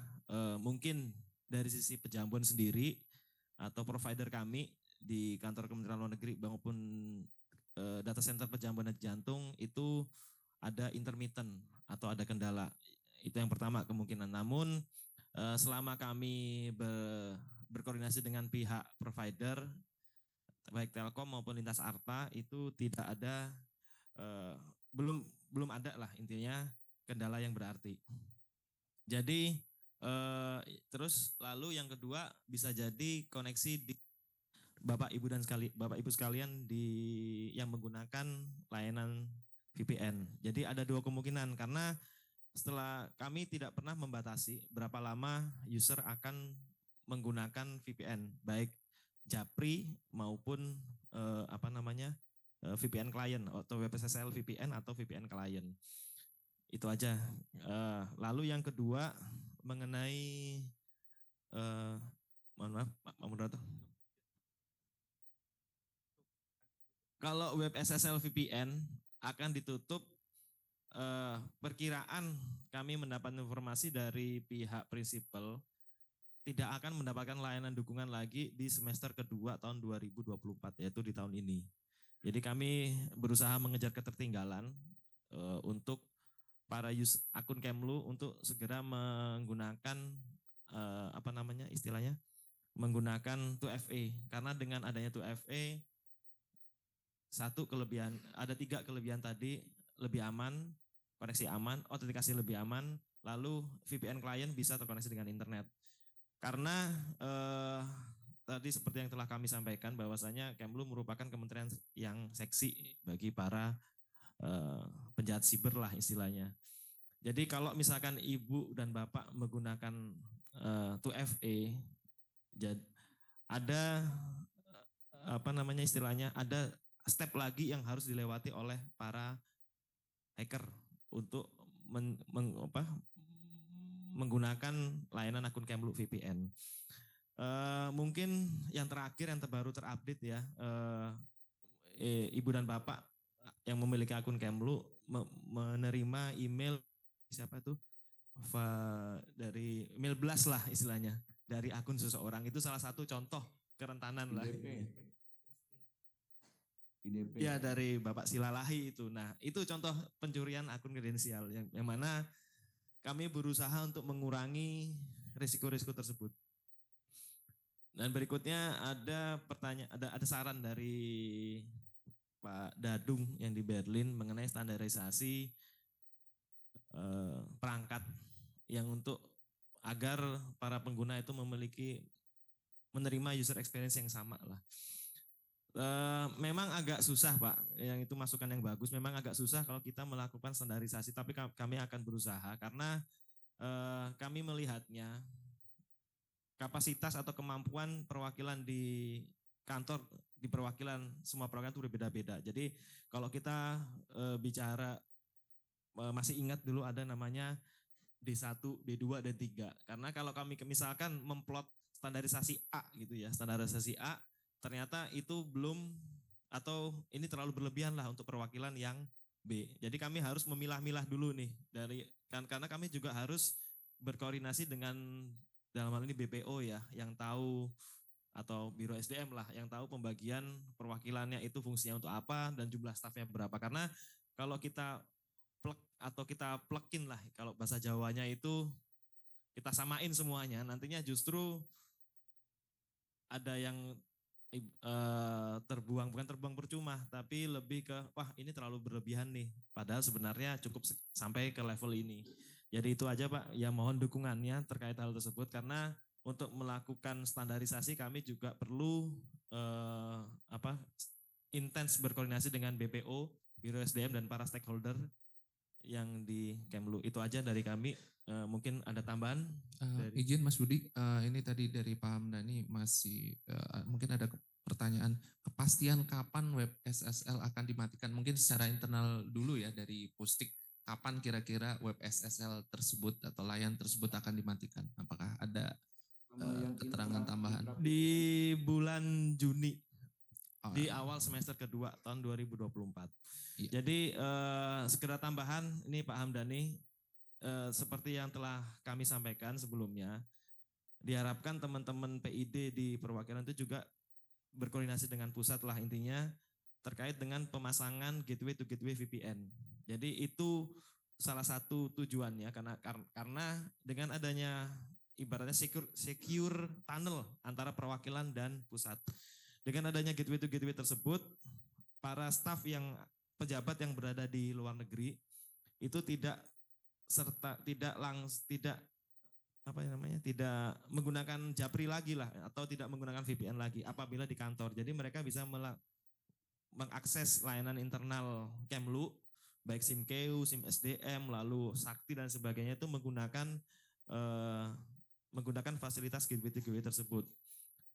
mungkin dari sisi Pejambon sendiri atau provider kami di kantor Kementerian Luar Negeri maupun data center Pejambon dan Jantung itu ada intermittent atau ada kendala. Itu yang pertama kemungkinan. Namun selama kami berkoordinasi dengan pihak provider baik Telkom maupun Lintas Arta itu tidak ada belum ada lah intinya kendala yang berarti. Jadi terus lalu yang kedua bisa jadi koneksi di Bapak Ibu sekalian yang menggunakan layanan VPN. Jadi ada dua kemungkinan karena setelah kami tidak pernah membatasi berapa lama user akan menggunakan VPN baik Japri maupun VPN klien atau WebSSL VPN atau VPN klien. Itu aja. Lalu yang kedua mengenai mohon maaf Pak Moderator. Kalau WebSSL VPN akan ditutup, perkiraan kami mendapat informasi dari pihak prinsipal tidak akan mendapatkan layanan dukungan lagi di semester kedua tahun 2024 yaitu di tahun ini. Jadi kami berusaha mengejar ketertinggalan untuk para akun Kemlu untuk segera menggunakan menggunakan 2FA karena dengan adanya 2FA ada 3 kelebihan tadi, lebih aman, koneksi aman, autentikasi lebih aman, lalu VPN klien bisa terkoneksi dengan internet. Karena tadi seperti yang telah kami sampaikan bahwasanya Kemlu merupakan kementerian yang seksi bagi para penjahat siber lah istilahnya. Jadi kalau misalkan ibu dan bapak menggunakan 2FA, ada ada step lagi yang harus dilewati oleh para hacker untuk menggunakan layanan akun Kemlu VPN. Mungkin yang terakhir yang terbaru terupdate ya, ibu dan bapak yang memiliki akun Kemlu menerima email siapa tuh dari email blast lah istilahnya dari akun seseorang. Itu salah satu contoh kerentanan lah. IDP. Ya dari Bapak Silalahi itu. Nah itu contoh pencurian akun kredensial yang mana kami berusaha untuk mengurangi risiko-risiko tersebut. Dan berikutnya ada saran dari Pak Dadung yang di Berlin mengenai standarisasi perangkat yang agar para pengguna itu menerima user experience yang sama lah. Memang agak susah Pak, yang itu masukan yang bagus. Memang agak susah kalau kita melakukan standarisasi, tapi kami akan berusaha karena kami melihatnya kapasitas atau kemampuan perwakilan di kantor, di perwakilan semua perwakilan itu berbeda-beda. Jadi kalau kita bicara, masih ingat dulu ada namanya D1, D2, dan D3. Karena kalau kami misalkan memplot standarisasi A gitu ya, standarisasi A, ternyata itu belum atau ini terlalu berlebihan lah untuk perwakilan yang B. Jadi kami harus memilah-milah dulu nih karena kami juga harus berkoordinasi dengan dalam hal ini BPO ya, yang tahu atau Biro SDM lah, yang tahu pembagian perwakilannya itu fungsinya untuk apa dan jumlah stafnya berapa. Karena kalau kita plug-in lah, kalau bahasa Jawanya itu kita samain semuanya, nantinya justru ada yang bukan terbuang percuma, tapi lebih ke wah ini terlalu berlebihan nih, padahal sebenarnya cukup sampai ke level ini. Jadi itu aja Pak, ya mohon dukungannya terkait hal tersebut karena untuk melakukan standarisasi kami juga perlu intens berkoordinasi dengan BPO, Biro SDM dan para stakeholder yang di Kemlu. Itu aja dari kami. Mungkin ada tambahan? Izin Mas Budi, ini tadi dari Pak Hamdani masih mungkin ada pertanyaan kepastian kapan web SSL akan dimatikan. Mungkin secara internal dulu ya dari Pusdik, kapan kira-kira web SSL tersebut atau layan tersebut akan dimatikan? Apakah ada keterangan tambahan? Di bulan Juni. Di awal semester kedua tahun 2024. Iya. Jadi segera tambahan ini Pak Hamdani, seperti yang telah kami sampaikan sebelumnya, diharapkan teman-teman PID di perwakilan itu juga berkoordinasi dengan pusat lah intinya terkait dengan pemasangan gateway to gateway VPN. Jadi itu salah satu tujuannya karena dengan adanya ibaratnya secure tunnel antara perwakilan dan pusat. Dengan adanya gateway to gateway tersebut, para staf yang pejabat yang berada di luar negeri itu tidak tidak menggunakan Japri lagi lah atau tidak menggunakan VPN lagi apabila di kantor. Jadi mereka bisa mengakses layanan internal Kemlu baik SIM-KEU, SIM SDM, lalu Sakti dan sebagainya itu menggunakan fasilitas gateway to gateway tersebut.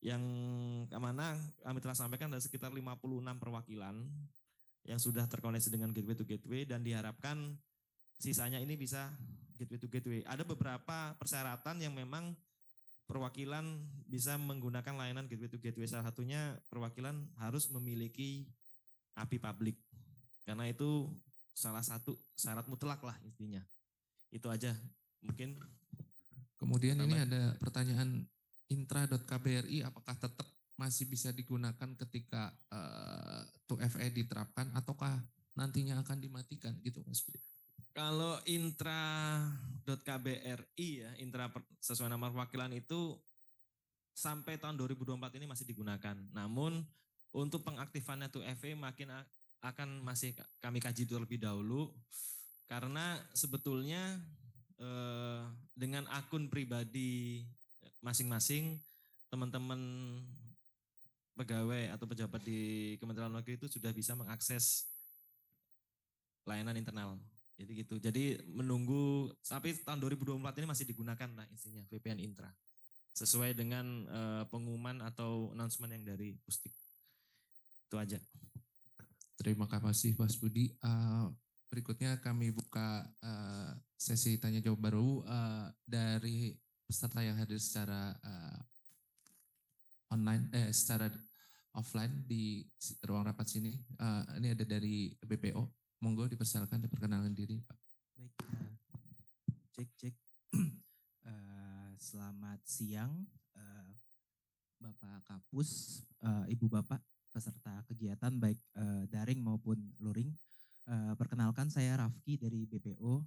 Yang mana kami telah sampaikan ada sekitar 56 perwakilan yang sudah terkoneksi dengan gateway to gateway dan diharapkan sisanya ini bisa gateway to gateway. Ada beberapa persyaratan yang memang perwakilan bisa menggunakan layanan gateway to gateway. Salah satunya perwakilan harus memiliki API publik. Karena itu salah satu syarat mutlak lah intinya. Itu aja mungkin. Kemudian ini ada pertanyaan intra.kbri apakah tetap masih bisa digunakan ketika 2FA diterapkan ataukah nantinya akan dimatikan gitu Mas Budi? Kalau intra.kbri ya, sesuai nama perwakilan itu sampai tahun 2024 ini masih digunakan. Namun untuk pengaktifannya 2FA akan masih kami kaji terlebih dahulu karena sebetulnya dengan akun pribadi masing-masing teman-teman pegawai atau pejabat di Kementerian Luar Negeri itu sudah bisa mengakses layanan internal. Jadi gitu. Jadi menunggu sampai tahun 2024 ini masih digunakan lah isinya VPN Intra. Sesuai dengan pengumuman atau announcement yang dari Pusdik. Itu aja. Terima kasih Mas Budi. Berikutnya kami buka sesi tanya jawab baru dari peserta yang hadir secara secara offline di ruang rapat sini. Ini ada dari BPO. Monggo dipersilakan diperkenalkan diri, Pak. Baik, cek. Selamat siang, Bapak Kapus, Ibu Bapak, peserta kegiatan baik daring maupun luring. Perkenalkan saya Rafki dari BPO.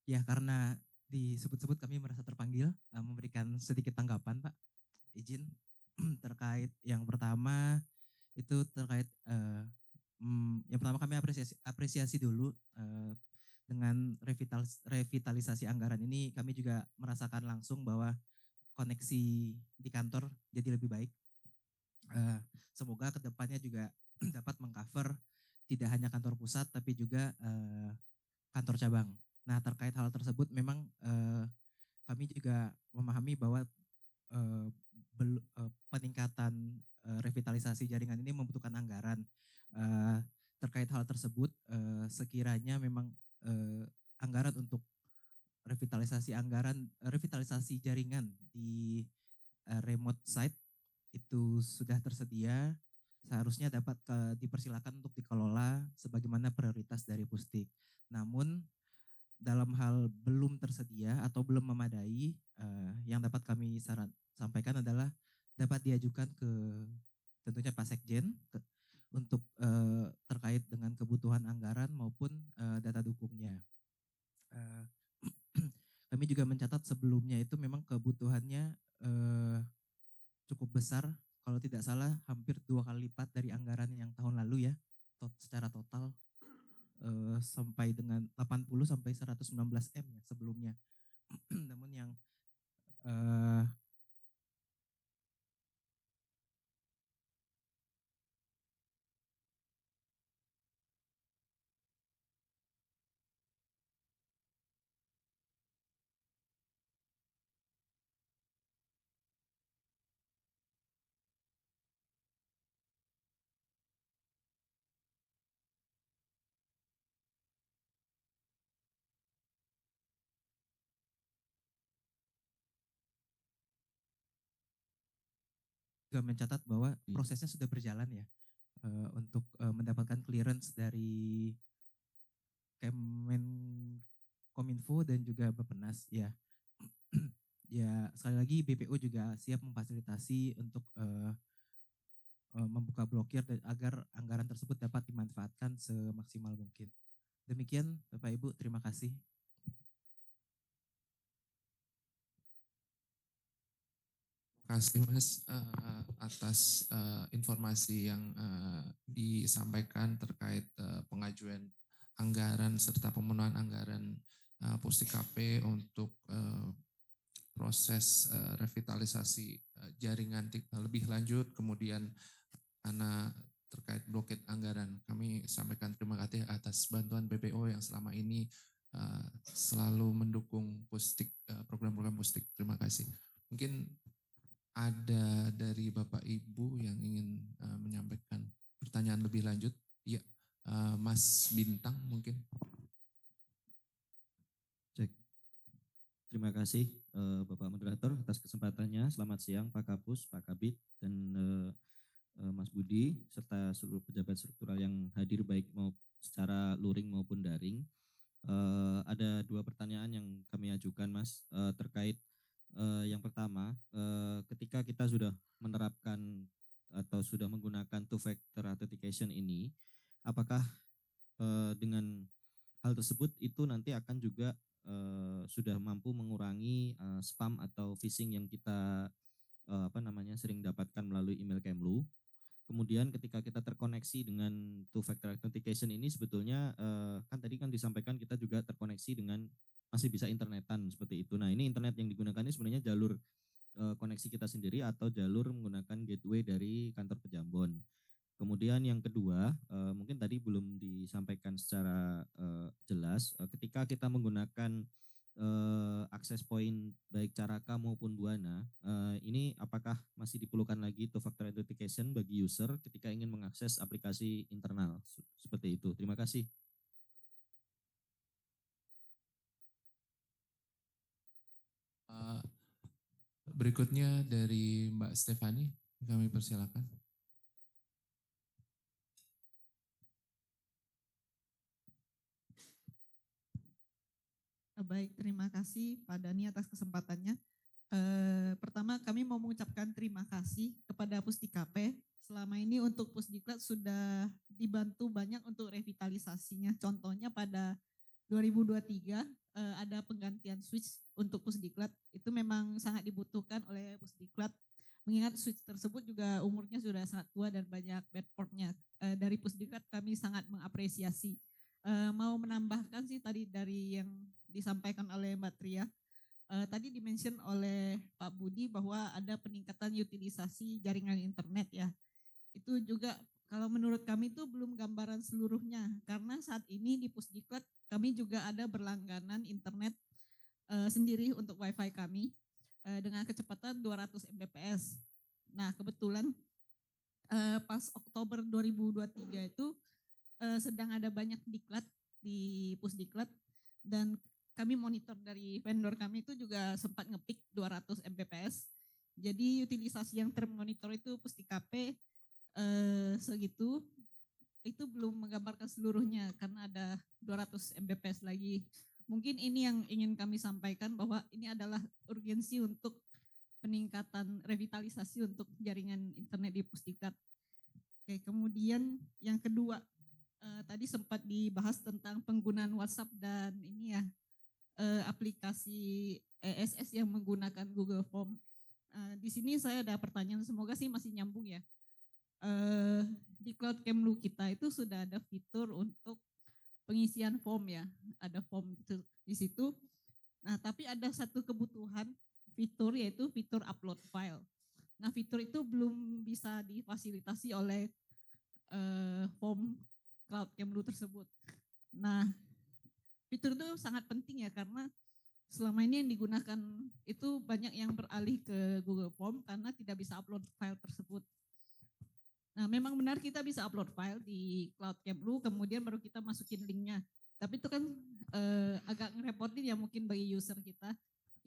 Ya karena disebut-sebut kami merasa terpanggil memberikan sedikit tanggapan, Pak. Izin terkait yang pertama itu terkait yang pertama kami apresiasi dulu dengan revitalisasi anggaran ini kami juga merasakan langsung bahwa koneksi di kantor jadi lebih baik. Semoga kedepannya juga dapat mengcover tidak hanya kantor pusat tapi juga kantor cabang. Nah terkait hal tersebut memang kami juga memahami bahwa peningkatan revitalisasi jaringan ini membutuhkan anggaran. Terkait hal tersebut sekiranya memang anggaran untuk revitalisasi jaringan di remote site itu sudah tersedia, seharusnya dapat dipersilakan untuk dikelola sebagaimana prioritas dari Pusdik. Namun dalam hal belum tersedia atau belum memadai, yang dapat kami sampaikan adalah dapat diajukan ke tentunya Pak Sekjen untuk terkait dengan kebutuhan anggaran maupun data dukungnya. Kami juga mencatat sebelumnya itu memang kebutuhannya cukup besar, kalau tidak salah hampir 2 kali lipat dari anggaran yang tahun lalu ya, secara total sampai dengan 80 sampai 119 M ya sebelumnya. Namun yang juga mencatat bahwa prosesnya sudah berjalan ya untuk mendapatkan clearance dari Kominfo dan juga Bappenas ya. Ya sekali lagi BPO juga siap memfasilitasi untuk membuka blokir agar anggaran tersebut dapat dimanfaatkan semaksimal mungkin. Demikian Bapak Ibu, terima kasih. kasih Mas atas informasi yang disampaikan terkait pengajuan anggaran serta pemenuhan anggaran Pusdikap untuk proses revitalisasi jaringan lebih lanjut, kemudian karena terkait blokade anggaran. Kami sampaikan terima kasih atas bantuan BPO yang selama ini selalu mendukung program-program Pusdik. Terima kasih. Mungkin ada dari Bapak Ibu yang ingin menyampaikan pertanyaan lebih lanjut. Iya, Mas Bintang mungkin. Cek. Terima kasih Bapak Moderator atas kesempatannya. Selamat siang Pak Kapus, Pak Kabid, dan Mas Budi, serta seluruh pejabat struktural yang hadir baik mau secara luring maupun daring. Ada dua pertanyaan yang kami ajukan Mas, terkait yang pertama, ketika kita sudah menerapkan atau sudah menggunakan two-factor authentication ini, apakah dengan hal tersebut itu nanti akan juga sudah mampu mengurangi spam atau phishing yang kita sering dapatkan melalui email Kemlu. Kemudian ketika kita terkoneksi dengan two-factor authentication ini sebetulnya kan tadi kan disampaikan kita juga terkoneksi dengan masih bisa internetan seperti itu. Nah ini internet yang digunakan ini sebenarnya jalur koneksi kita sendiri atau jalur menggunakan gateway dari kantor Pejambon. Kemudian yang kedua, mungkin tadi belum disampaikan secara jelas, ketika kita menggunakan akses point baik Caraka maupun Buana, ini apakah masih diperlukan lagi two-factor authentication bagi user ketika ingin mengakses aplikasi internal? Seperti itu. Terima kasih. Berikutnya dari Mbak Stefani, kami persilakan. Baik, terima kasih Pak Dani atas kesempatannya. Pertama kami mau mengucapkan terima kasih kepada Pusdikap. Selama ini untuk Pusdiklat sudah dibantu banyak untuk revitalisasinya. Contohnya pada 2023 ada penggantian switch untuk Pusdiklat. Itu memang sangat dibutuhkan oleh Pusdiklat. Mengingat switch tersebut juga umurnya sudah sangat tua dan banyak bad portnya. Dari Pusdiklat kami sangat mengapresiasi. Mau menambahkan sih tadi dari yang disampaikan oleh Mbak Tria. Tadi dimention oleh Pak Budi bahwa ada peningkatan utilisasi jaringan internet ya. Itu juga kalau menurut kami itu belum gambaran seluruhnya. Karena saat ini di Pusdiklat kami juga ada berlangganan internet sendiri untuk wifi kami dengan kecepatan 200 Mbps. Nah kebetulan pas Oktober 2023 itu sedang ada banyak diklat di Pusdiklat dan kami monitor dari vendor kami itu juga sempat ngepick 200 Mbps. Jadi utilisasi yang termonitor itu Pusdikap segitu, itu belum menggambarkan seluruhnya karena ada 200 Mbps lagi. Mungkin ini yang ingin kami sampaikan bahwa ini adalah urgensi untuk peningkatan revitalisasi untuk jaringan internet di Pusdiklat. Oke, kemudian yang kedua, tadi sempat dibahas tentang penggunaan WhatsApp dan ini ya aplikasi ESS yang menggunakan Google Form. Di sini saya ada pertanyaan, semoga sih masih nyambung ya. Di Cloud Kemlu kita itu sudah ada fitur untuk pengisian form ya, ada form di situ. Nah, tapi ada satu kebutuhan fitur yaitu fitur upload file. Nah, fitur itu belum bisa difasilitasi oleh form Cloud Kemlu tersebut. Nah, fitur itu sangat penting ya karena selama ini yang digunakan itu banyak yang beralih ke Google Form karena tidak bisa upload file tersebut. Nah, memang benar kita bisa upload file di Cloud Kemlu, kemudian baru kita masukin linknya. Tapi itu kan agak ngerepotin ya mungkin bagi user kita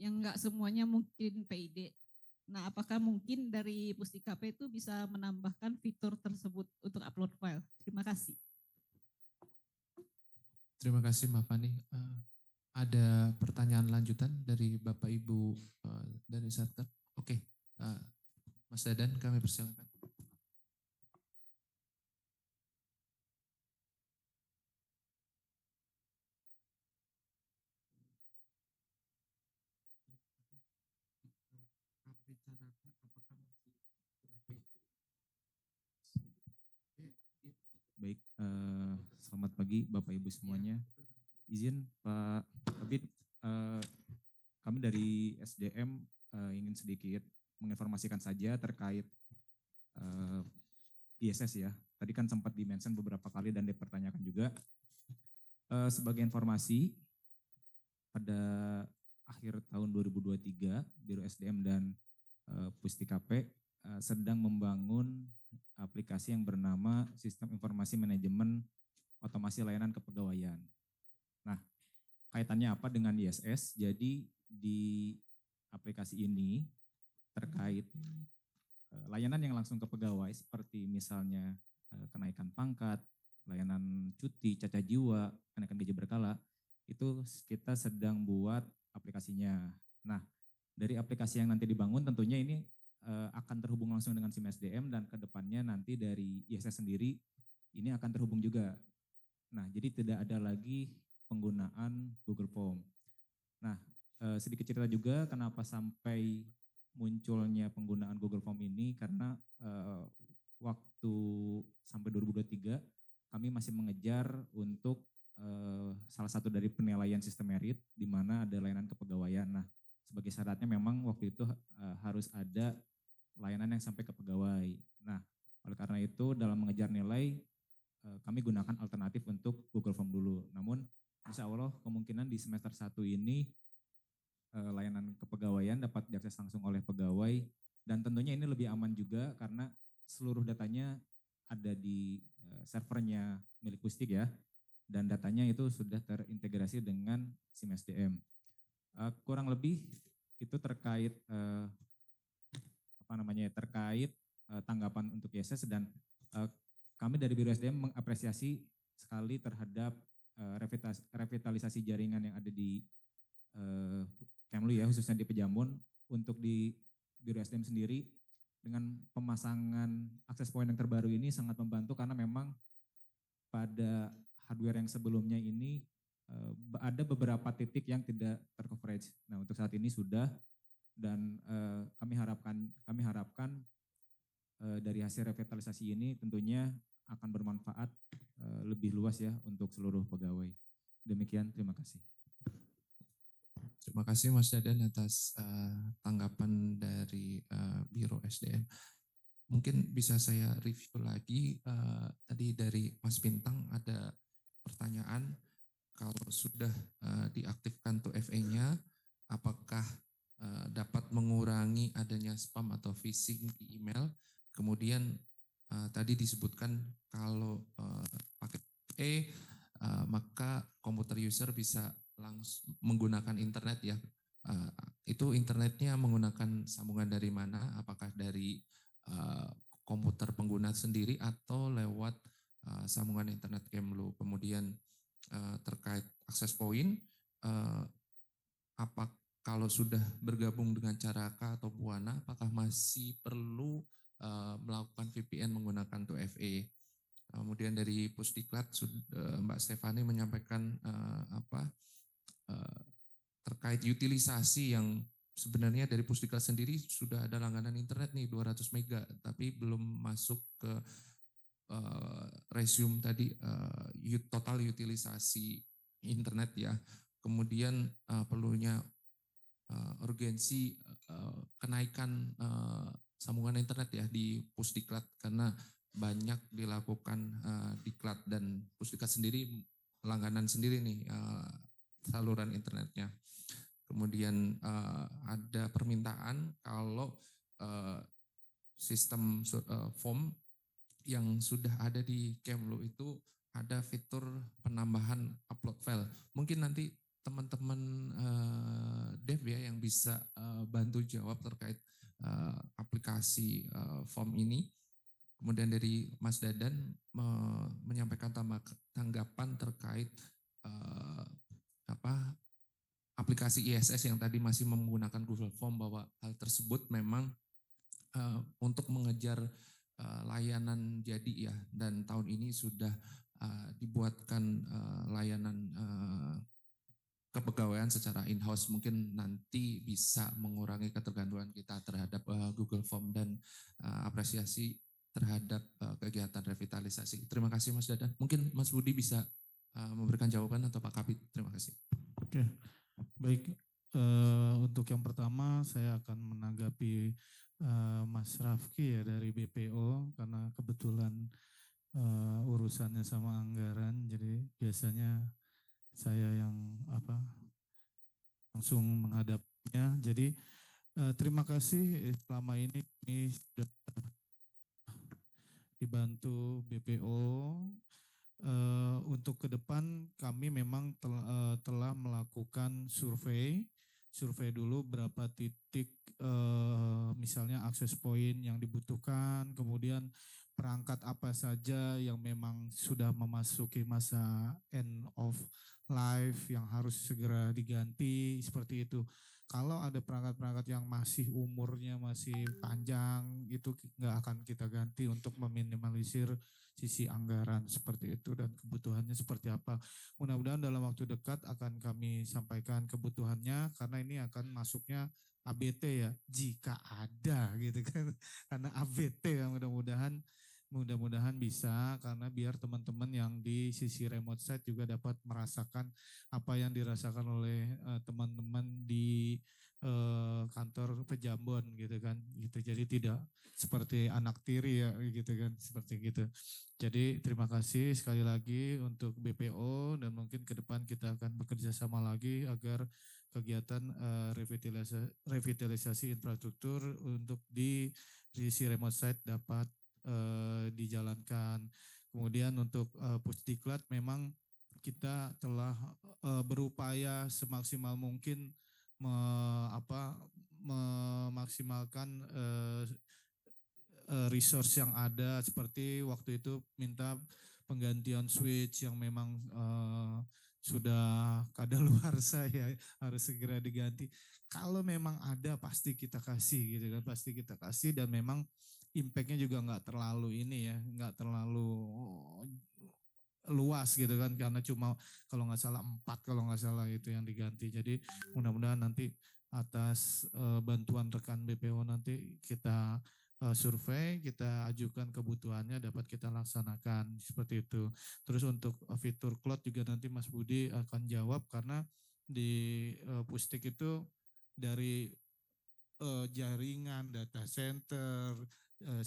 yang nggak semuanya mungkin PID. Nah, apakah mungkin dari Pusdikap itu bisa menambahkan fitur tersebut untuk upload file? Terima kasih. Terima kasih Mbak Fani. Ada pertanyaan lanjutan dari Bapak Ibu dari Satker? Oke, Mas Dadan kami persilakan. Selamat pagi Bapak Ibu semuanya. Izin Pak Kabid, kami dari SDM ingin sedikit menginformasikan saja terkait ISS ya. Tadi kan sempat di-mention beberapa kali dan dipertanyakan juga. Sebagai informasi, pada akhir tahun 2023, Biro SDM dan Pusdikap sedang membangun aplikasi yang bernama Sistem Informasi Manajemen Otomasi Layanan Kepegawaian. Nah, kaitannya apa dengan ISS? Jadi di aplikasi ini terkait layanan yang langsung ke pegawai seperti misalnya kenaikan pangkat, layanan cuti, cacat jiwa, kenaikan gaji berkala, itu kita sedang buat aplikasinya. Nah, dari aplikasi yang nanti dibangun tentunya ini akan terhubung langsung dengan SIM SDM dan kedepannya nanti dari ISS sendiri ini akan terhubung juga. Nah, jadi tidak ada lagi penggunaan Google Form. Nah, sedikit cerita juga kenapa sampai munculnya penggunaan Google Form ini karena waktu sampai 2023 kami masih mengejar untuk salah satu dari penilaian sistem merit di mana ada layanan kepegawaian. Nah, sebagai syaratnya memang waktu itu harus ada layanan yang sampai ke pegawai. Nah, oleh karena itu dalam mengejar nilai kami gunakan alternatif untuk Google Form dulu. Namun insya Allah kemungkinan di semester 1 ini layanan kepegawaian dapat diakses langsung oleh pegawai dan tentunya ini lebih aman juga karena seluruh datanya ada di servernya milik Pusdik ya dan datanya itu sudah terintegrasi dengan SIM SDM. Kurang lebih itu terkait terkait tanggapan untuk ISS dan kami dari Biro SDM mengapresiasi sekali terhadap revitalisasi jaringan yang ada di Kemlu ya, khususnya di Pejambon. Untuk di Biro SDM sendiri dengan pemasangan akses point yang terbaru ini sangat membantu karena memang pada hardware yang sebelumnya ini ada beberapa titik yang tidak tercoverage. Nah, untuk saat ini sudah dan kami harapkan dari hasil revitalisasi ini tentunya akan bermanfaat lebih luas ya untuk seluruh pegawai. Demikian, terima kasih. Terima kasih Mas Dadan atas tanggapan dari Biro SDM. Mungkin bisa saya review lagi, tadi dari Mas Bintang ada pertanyaan, kalau sudah diaktifkan 2FA-nya, apakah dapat mengurangi adanya spam atau phishing di email? Kemudian tadi disebutkan kalau pakai 2FA, maka komputer user bisa langsung menggunakan internet ya. Itu internetnya menggunakan sambungan dari mana? Apakah dari komputer pengguna sendiri atau lewat sambungan internet Kemlu? Kemudian terkait akses point, apa kalau sudah bergabung dengan Caraka atau Buana, apakah masih perlu melakukan VPN menggunakan 2FA? Kemudian dari Pusdiklat, Mbak Stefani menyampaikan terkait utilisasi yang sebenarnya dari Pusdiklat sendiri sudah ada langganan internet nih 200 mega, tapi belum masuk ke resume tadi total utilisasi internet ya. Kemudian perlunya urgensi kenaikan sambungan internet ya di Pusdiklat karena banyak dilakukan Diklat dan Pusdiklat sendiri langganan sendiri nih saluran internetnya. Kemudian ada permintaan kalau sistem form yang sudah ada di Kemlu itu ada fitur penambahan upload file. Mungkin nanti teman-teman dev ya yang bisa bantu jawab terkait aplikasi form ini. Kemudian dari Mas Dadan menyampaikan tanggapan terkait aplikasi ISS yang tadi masih menggunakan Google Form, bahwa hal tersebut memang untuk mengejar layanan jadi ya, dan tahun ini sudah dibuatkan layanan kepegawaian secara in-house, mungkin nanti bisa mengurangi ketergantungan kita terhadap Google Form dan apresiasi terhadap kegiatan revitalisasi. Terima kasih Mas Dadan. Mungkin Mas Budi bisa memberikan jawaban atau Pak Kabid. Terima kasih. Oke, baik. Untuk yang pertama saya akan menanggapi Mas Rafki ya dari BPO karena kebetulan urusannya sama anggaran, jadi biasanya saya yang langsung menghadapnya. Jadi terima kasih selama ini sudah dibantu BPO. Untuk ke depan kami memang telah melakukan survei dulu berapa titik misalnya akses point yang dibutuhkan, kemudian perangkat apa saja yang memang sudah memasuki masa end of life yang harus segera diganti, seperti itu. Kalau ada perangkat-perangkat yang masih umurnya masih panjang, itu nggak akan kita ganti untuk meminimalisir sisi anggaran seperti itu dan kebutuhannya seperti apa. Mudah-mudahan dalam waktu dekat akan kami sampaikan kebutuhannya karena ini akan masuknya ABT ya, jika ada gitu kan. Karena ABT ya mudah-mudahan bisa, karena biar teman-teman yang di sisi remote site juga dapat merasakan apa yang dirasakan oleh teman-teman di kantor Pejambon gitu kan, gitu. Jadi tidak seperti anak tiri ya gitu kan, seperti gitu. Jadi terima kasih sekali lagi untuk BPO dan mungkin ke depan kita akan bekerja sama lagi agar kegiatan revitalisasi infrastruktur untuk di sisi remote site dapat dijalankan. Kemudian untuk Pusdiklat memang kita telah berupaya semaksimal mungkin memaksimalkan resource yang ada, seperti waktu itu minta penggantian switch yang memang sudah kadaluarsa ya, harus segera diganti. Kalau memang ada pasti kita kasih gitu kan, pasti kita kasih, dan memang impact-nya juga nggak terlalu ini ya, nggak terlalu luas gitu kan, karena cuma kalau nggak salah 4 kalau nggak salah itu yang diganti. Jadi mudah-mudahan nanti atas bantuan rekan BPO nanti kita survei, kita ajukan kebutuhannya dapat kita laksanakan seperti itu. Terus untuk fitur cloud juga nanti Mas Budi akan jawab, karena di Pusdik itu dari jaringan, data center,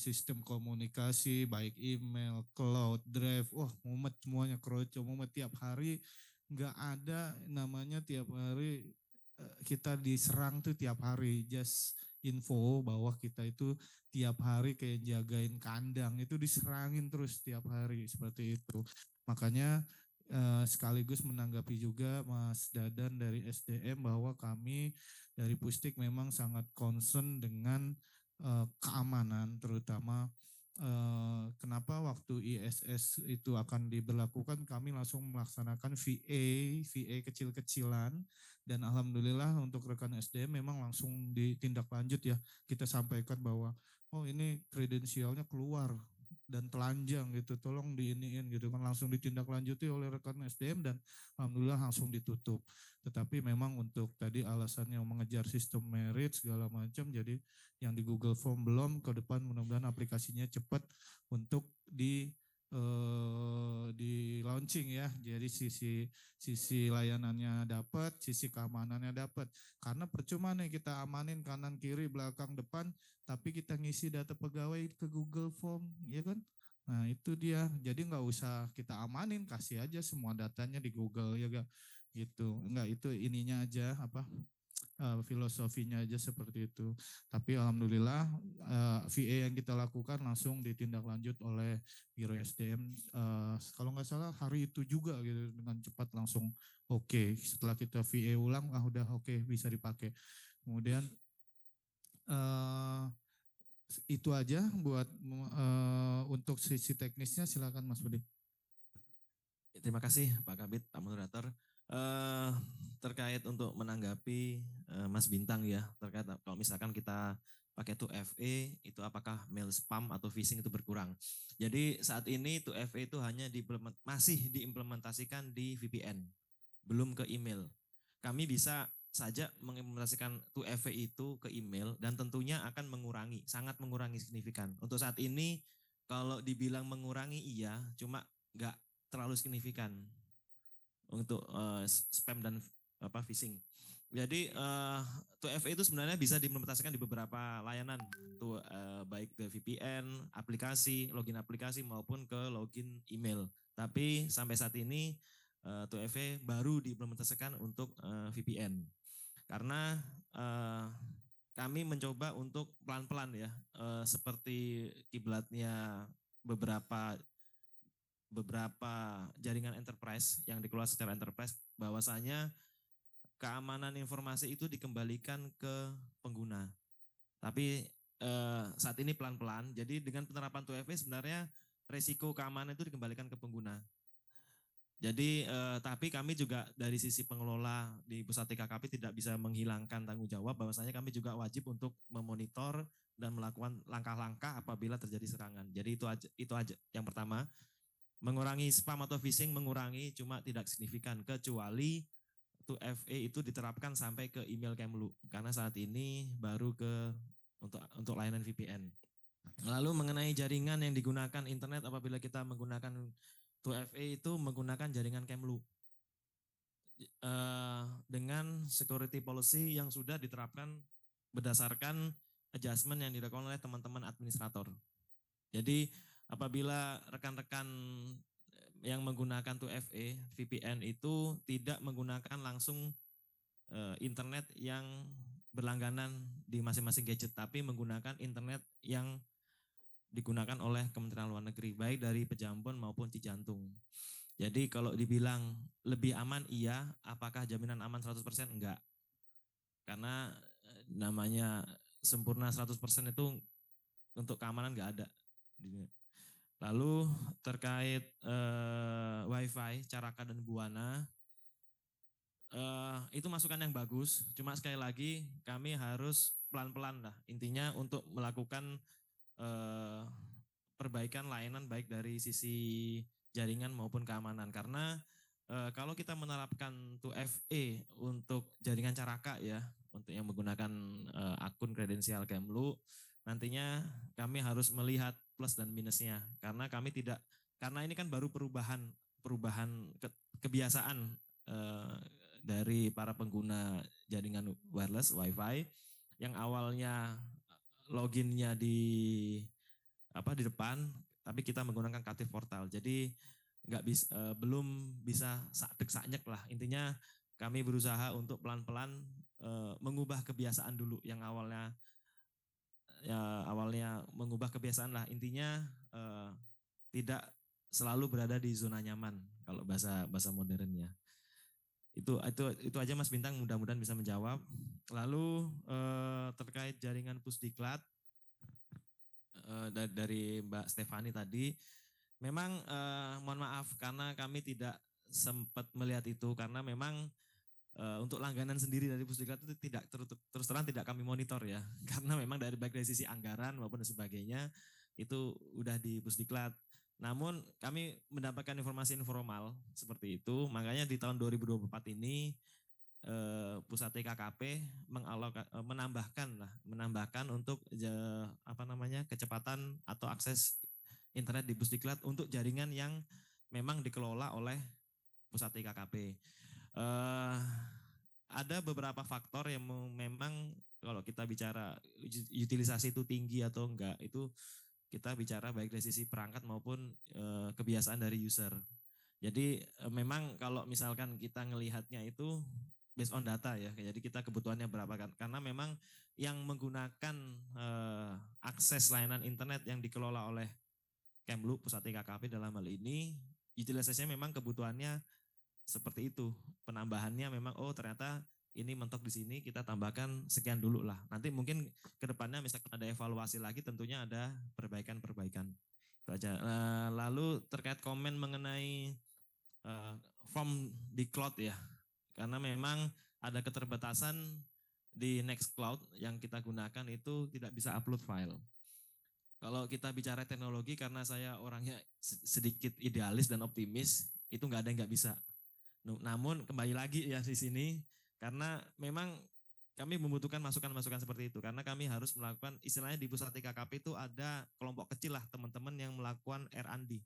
sistem komunikasi, baik email, cloud, drive, mumet semuanya, kroco, mumet tiap hari, nggak ada namanya tiap hari kita diserang tuh tiap hari. Just info bahwa kita itu tiap hari kayak jagain kandang, itu diserangin terus tiap hari seperti itu. Makanya sekaligus menanggapi juga Mas Dadan dari SDM bahwa kami dari Pusdik memang sangat concern dengan keamanan, terutama kenapa waktu ISS itu akan diberlakukan kami langsung melaksanakan VA kecil-kecilan, dan alhamdulillah untuk rekan SDM memang langsung ditindak lanjut ya, kita sampaikan bahwa ini kredensialnya keluar dan telanjang gitu, tolong diiniin gitu kan, langsung ditindaklanjuti oleh rekan SDM dan alhamdulillah langsung ditutup. Tetapi memang untuk tadi alasannya mengejar sistem merit segala macam, jadi yang di Google Form belum, ke depan mudah-mudahan aplikasinya cepat untuk di launching ya. Jadi sisi layanannya dapat, sisi keamanannya dapat. Karena percuma nih kita amanin kanan kiri belakang depan, tapi kita ngisi data pegawai ke Google Form, ya kan? Nah itu dia. Jadi nggak usah kita amanin, kasih aja semua datanya di Google ya gak? Gitu. Enggak, itu ininya aja filosofinya aja seperti itu. Tapi alhamdulillah VA yang kita lakukan langsung ditindaklanjut oleh Biro SDM. Kalau nggak salah hari itu juga gitu, dengan cepat langsung oke. Setelah kita VA ulang, udah oke, bisa dipakai. Kemudian itu aja buat untuk sisi teknisnya, silakan Mas Budi. Terima kasih Pak Kabid, Pak Moderator. Terkait untuk menanggapi Mas Bintang ya, terkait kalau misalkan kita pakai 2FA itu apakah mail spam atau phishing itu berkurang. Jadi saat ini 2FA itu hanya masih diimplementasikan di VPN, belum ke email. Kami bisa saja mengimplementasikan 2FA itu ke email dan tentunya akan sangat mengurangi signifikan. Untuk saat ini kalau dibilang mengurangi iya, cuma nggak terlalu signifikan untuk spam dan phishing. Jadi 2FA itu sebenarnya bisa diimplementasikan di beberapa layanan, tuh baik ke VPN, aplikasi, login aplikasi maupun ke login email. Tapi sampai saat ini 2FA baru diimplementasikan untuk VPN. Karena kami mencoba untuk pelan-pelan ya, seperti kiblatnya beberapa jaringan enterprise yang dikelola secara enterprise, bahwasanya keamanan informasi itu dikembalikan ke pengguna. Tapi saat ini pelan-pelan, jadi dengan penerapan 2FA sebenarnya resiko keamanan itu dikembalikan ke pengguna. Jadi tapi kami juga dari sisi pengelola di Pusat TKKP tidak bisa menghilangkan tanggung jawab, bahwasanya kami juga wajib untuk memonitor dan melakukan langkah-langkah apabila terjadi serangan. Jadi itu aja yang pertama, mengurangi spam atau phishing, mengurangi, cuma tidak signifikan, kecuali 2FA itu diterapkan sampai ke email Kemlu, karena saat ini baru untuk layanan VPN. Lalu mengenai jaringan yang digunakan internet apabila kita menggunakan 2FA itu menggunakan jaringan Kemlu dengan security policy yang sudah diterapkan berdasarkan adjustment yang dilakukan oleh teman-teman administrator. Jadi apabila rekan-rekan yang menggunakan 2FA VPN itu tidak menggunakan langsung internet yang berlangganan di masing-masing gadget, tapi menggunakan internet yang digunakan oleh Kementerian Luar Negeri, baik dari Pejambon maupun Cijantung. Jadi kalau dibilang lebih aman, iya. Apakah jaminan aman 100%? Enggak. Karena namanya sempurna 100% itu untuk keamanan enggak ada. Lalu terkait WiFi, Caraka dan Buana, itu masukan yang bagus. Cuma sekali lagi kami harus pelan-pelan lah. Intinya untuk melakukan perbaikan layanan baik dari sisi jaringan maupun keamanan. Karena kalau kita menerapkan 2FA untuk jaringan Caraka ya, untuk yang menggunakan akun kredensial Kemlu, nantinya kami harus melihat plus dan minusnya. Karena ini kan baru perubahan kebiasaan dari para pengguna jaringan wireless WiFi yang awalnya loginnya di depan, tapi kita menggunakan captive portal. Jadi belum bisa sak-dek-saknyek lah. Intinya kami berusaha untuk pelan-pelan mengubah kebiasaan dulu yang awalnya mengubah kebiasaan lah. Intinya tidak selalu berada di zona nyaman kalau bahasa modernnya. Itu aja Mas Bintang, mudah-mudahan bisa menjawab. Lalu terkait jaringan Pusdiklat dari Mbak Stefani tadi, memang mohon maaf karena kami tidak sempat melihat itu, karena memang untuk langganan sendiri dari Pusdiklat itu tidak terus terang tidak kami monitor ya, karena memang baik dari sisi anggaran maupun sebagainya itu udah di Pusdiklat. Namun kami mendapatkan informasi informal seperti itu, makanya di tahun 2024 ini Pusat TKKP menambahkan untuk kecepatan atau akses internet di Pusdiklat untuk jaringan yang memang dikelola oleh Pusat TKKP. Ada beberapa faktor yang memang kalau kita bicara utilisasi itu tinggi atau enggak, itu kita bicara baik dari sisi perangkat maupun kebiasaan dari user. Jadi memang kalau misalkan kita ngelihatnya itu based on data ya, jadi kita kebutuhannya berapa kan? Karena memang yang menggunakan akses layanan internet yang dikelola oleh Kemlu, Pusat TKKP dalam hal ini, utilisasinya memang kebutuhannya seperti itu. Penambahannya memang ternyata ini mentok di sini, kita tambahkan sekian dulu lah. Nanti mungkin ke depannya misalkan ada evaluasi lagi, tentunya ada perbaikan-perbaikan. Itu aja. Lalu terkait komen mengenai from di cloud ya. Karena memang ada keterbatasan di Nextcloud yang kita gunakan itu tidak bisa upload file. Kalau kita bicara teknologi, karena saya orangnya sedikit idealis dan optimis, itu nggak ada yang nggak bisa. Namun kembali lagi ya di sini, karena memang kami membutuhkan masukan-masukan seperti itu karena kami harus melakukan istilahnya di pusat IKKP itu ada kelompok kecil lah teman-teman yang melakukan R&D,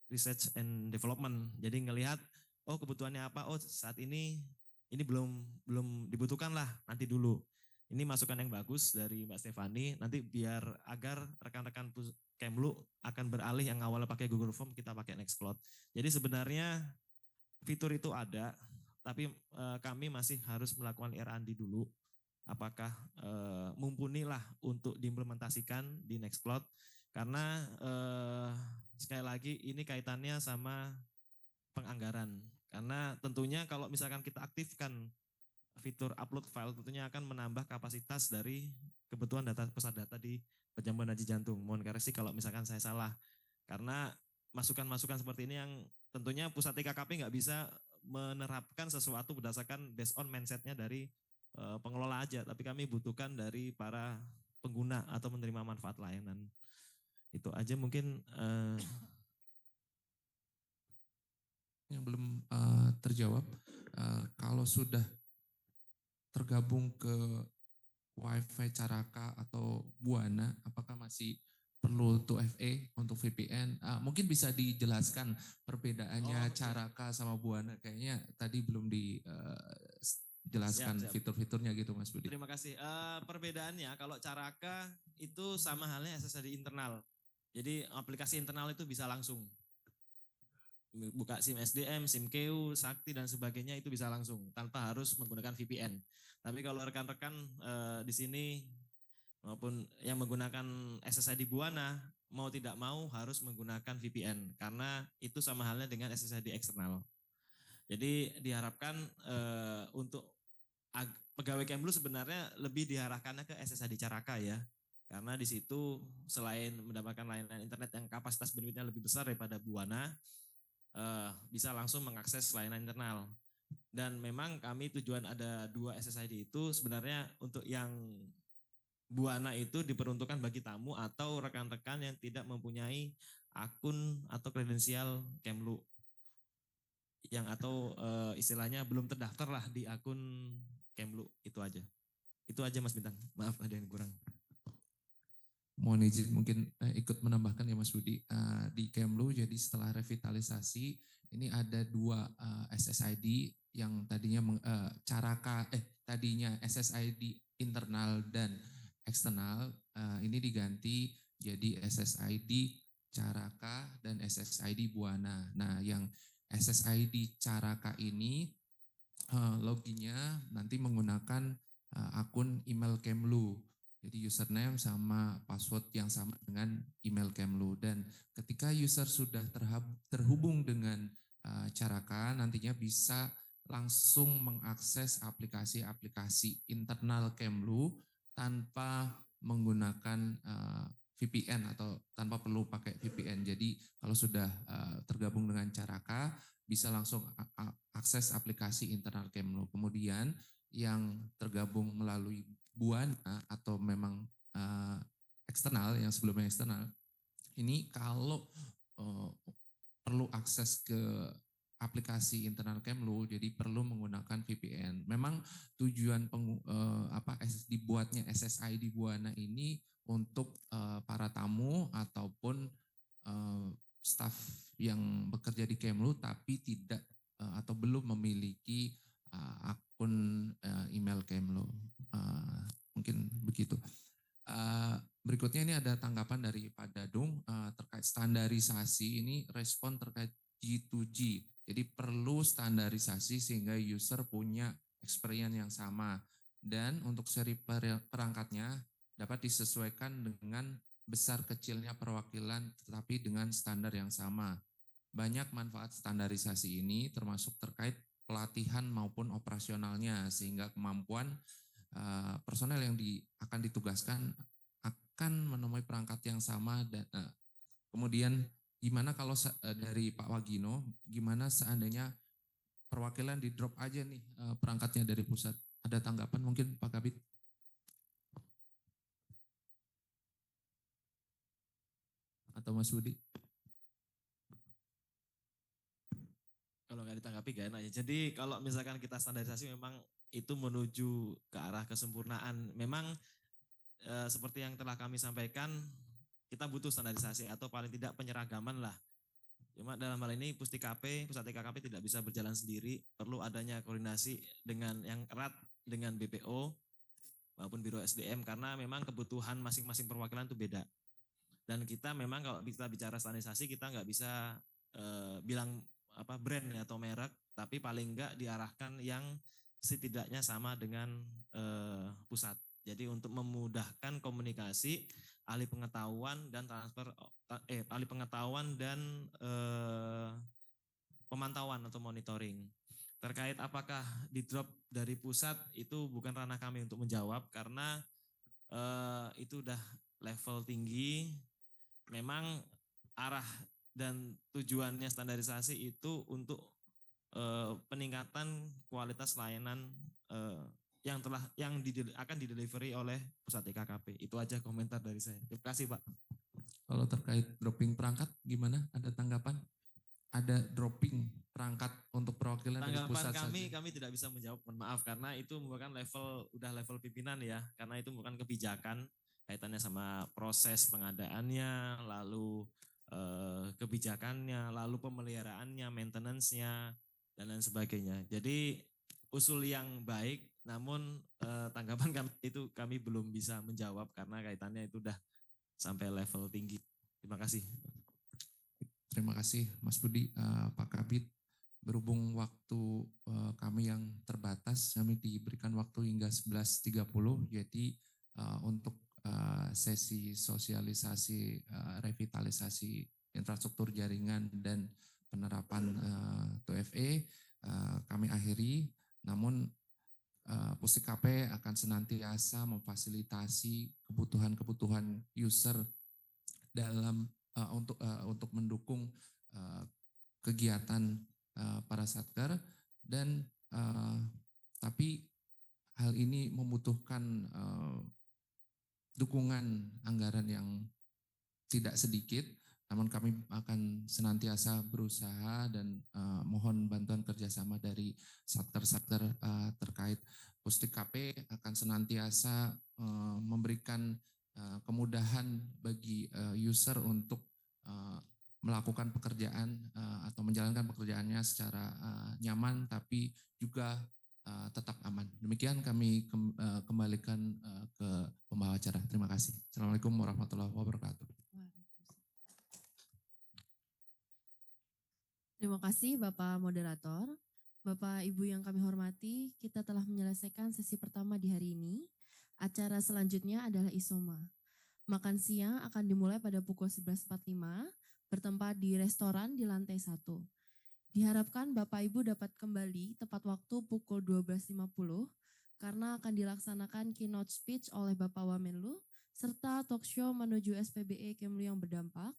Research and Development. Jadi ngelihat oh kebutuhannya apa, oh saat ini belum dibutuhkan lah, nanti dulu. Ini masukan yang bagus dari Mbak Stefani, nanti biar agar rekan-rekan Kemlu akan beralih yang awalnya pakai Google Form kita pakai Nextcloud. Jadi sebenarnya fitur itu ada, tapi kami masih harus melakukan R&D dulu. Apakah mumpuni lah untuk diimplementasikan di Nextcloud karena sekali lagi ini kaitannya sama penganggaran karena tentunya kalau misalkan kita aktifkan fitur upload file tentunya akan menambah kapasitas dari kebutuhan data pusat data di Pejamuan Haji Jantung. Mohon koreksi kalau misalkan saya salah karena masukan-masukan seperti ini yang tentunya pusat IKKP nggak bisa menerapkan sesuatu berdasarkan based on mindsetnya dari pengelola aja, tapi kami butuhkan dari para pengguna atau menerima manfaat layanan. Itu aja mungkin yang belum terjawab. Kalau sudah tergabung ke Wi-Fi Caraka atau Buana, apakah masih perlu 2FA untuk VPN? Mungkin bisa dijelaskan perbedaannya Caraka sama Buana. Kayaknya tadi belum dijelaskan fitur-fiturnya gitu Mas Budi. Terima kasih. Perbedaannya kalau Caraka itu sama halnya SSID internal. Jadi aplikasi internal itu bisa langsung. Buka SIM SDM, SIM KU, Sakti dan sebagainya itu bisa langsung tanpa harus menggunakan VPN. Tapi kalau rekan-rekan di sini maupun yang menggunakan SSID Buana mau tidak mau harus menggunakan VPN karena itu sama halnya dengan SSID eksternal. Jadi diharapkan untuk pegawai Kemlu sebenarnya lebih diarahkannya ke SSID Caraka ya. Karena di situ selain mendapatkan layanan internet yang kapasitas bandwidthnya lebih besar daripada Buana, bisa langsung mengakses layanan internal. Dan memang kami tujuan ada 2 SSID itu sebenarnya untuk yang Buana itu diperuntukkan bagi tamu atau rekan-rekan yang tidak mempunyai akun atau kredensial Kemlu. Yang atau istilahnya belum terdaftar lah di akun Kemlu, itu aja. Itu aja Mas Bintang, maaf ada yang kurang. Mohon izin mungkin ikut menambahkan ya Mas Budi. Di Kemlu jadi setelah revitalisasi ini ada 2 SSID yang tadinya Caraka tadinya SSID internal dan eksternal ini diganti jadi SSID Caraka dan SSID Buana. Nah, yang SSID Caraka ini loginnya nanti menggunakan akun email Kemlu. Jadi username sama password yang sama dengan email Kemlu. Dan ketika user sudah terhubung dengan Caraka, nantinya bisa langsung mengakses aplikasi-aplikasi internal Kemlu tanpa menggunakan VPN atau tanpa perlu pakai VPN. Jadi kalau sudah tergabung dengan Caraka, bisa langsung akses aplikasi internal Kemlu. Kemudian yang tergabung melalui Buana atau memang eksternal, yang sebelumnya eksternal, ini kalau perlu akses ke aplikasi internal Kemlu, jadi perlu menggunakan VPN. Memang tujuan dibuatnya SSID Buana ini untuk para tamu ataupun staf yang bekerja di Kemlu tapi tidak atau belum memiliki akun email Kemlu. Mungkin begitu. Berikutnya ini ada tanggapan dari Pak Dadung terkait standarisasi. Ini respon terkait G2G. Jadi perlu standarisasi sehingga user punya experience yang sama. Dan untuk seri perangkatnya dapat disesuaikan dengan besar kecilnya perwakilan tetapi dengan standar yang sama. Banyak manfaat standarisasi ini termasuk terkait pelatihan maupun operasionalnya sehingga kemampuan personel yang akan ditugaskan akan menemui perangkat yang sama. Dan kemudian gimana kalau dari Pak Wagino, gimana seandainya perwakilan di drop aja nih perangkatnya dari pusat? Ada tanggapan mungkin Pak Kabit? Atau Mas Budi? kalau nggak ditanggapi gak enak ya. Jadi kalau misalkan kita standarisasi memang itu menuju ke arah kesempurnaan. Memang seperti yang telah kami sampaikan, kita butuh standarisasi atau paling tidak penyeragaman lah. Cuma dalam hal ini Pusat TKKP tidak bisa berjalan sendiri, perlu adanya koordinasi dengan yang erat dengan BPO maupun Biro SDM karena memang kebutuhan masing-masing perwakilan itu beda. Dan kita memang kalau kita bicara standarisasi kita nggak bisa bilang apa brand atau merek, tapi paling enggak diarahkan yang setidaknya sama dengan pusat. Jadi untuk memudahkan komunikasi, ahli pengetahuan dan ahli pengetahuan dan pemantauan atau monitoring. Terkait apakah di drop dari pusat itu bukan ranah kami untuk menjawab karena itu udah level tinggi. Memang arah dan tujuannya standarisasi itu untuk peningkatan kualitas layanan yang akan didelivery oleh pusat TKKP. Itu aja komentar dari saya. Terima kasih Pak. Kalau terkait dropping perangkat gimana? Ada tanggapan? Ada dropping perangkat untuk perwakilan dari pusat Tanggapan saja? kami tidak bisa menjawab, mohon maaf karena itu merupakan level pimpinan ya, karena itu bukan kebijakan kaitannya sama proses pengadaannya, lalu kebijakannya, lalu pemeliharaannya, maintenance-nya dan lain sebagainya. Jadi usul yang baik, namun tanggapan kami belum bisa menjawab karena kaitannya itu udah sampai level tinggi. Terima kasih. Terima kasih Mas Budi, Pak Kabid. Berhubung waktu kami yang terbatas, kami diberikan waktu hingga 11.30, jadi untuk sesi sosialisasi revitalisasi infrastruktur jaringan dan penerapan 2FA kami akhiri. Namun Pusdikap akan senantiasa memfasilitasi kebutuhan-kebutuhan user dalam untuk mendukung kegiatan para satker dan tapi hal ini membutuhkan dukungan anggaran yang tidak sedikit, namun kami akan senantiasa berusaha dan mohon bantuan kerjasama dari satker-satker terkait. Pusdikap akan senantiasa memberikan kemudahan bagi user untuk melakukan pekerjaan atau menjalankan pekerjaannya secara nyaman tapi juga tetap aman. Demikian kami kembalikan ke pembawa acara. Terima kasih. Assalamualaikum warahmatullahi wabarakatuh. Terima kasih Bapak Moderator. Bapak Ibu yang kami hormati, kita telah menyelesaikan sesi pertama di hari ini. Acara selanjutnya adalah Isoma. Makan siang akan dimulai pada pukul 11.45, bertempat di restoran di lantai 1. Diharapkan Bapak Ibu dapat kembali tepat waktu pukul 12.50 karena akan dilaksanakan keynote speech oleh Bapak Wamenlu serta talk show menuju SPBE Kemlu yang berdampak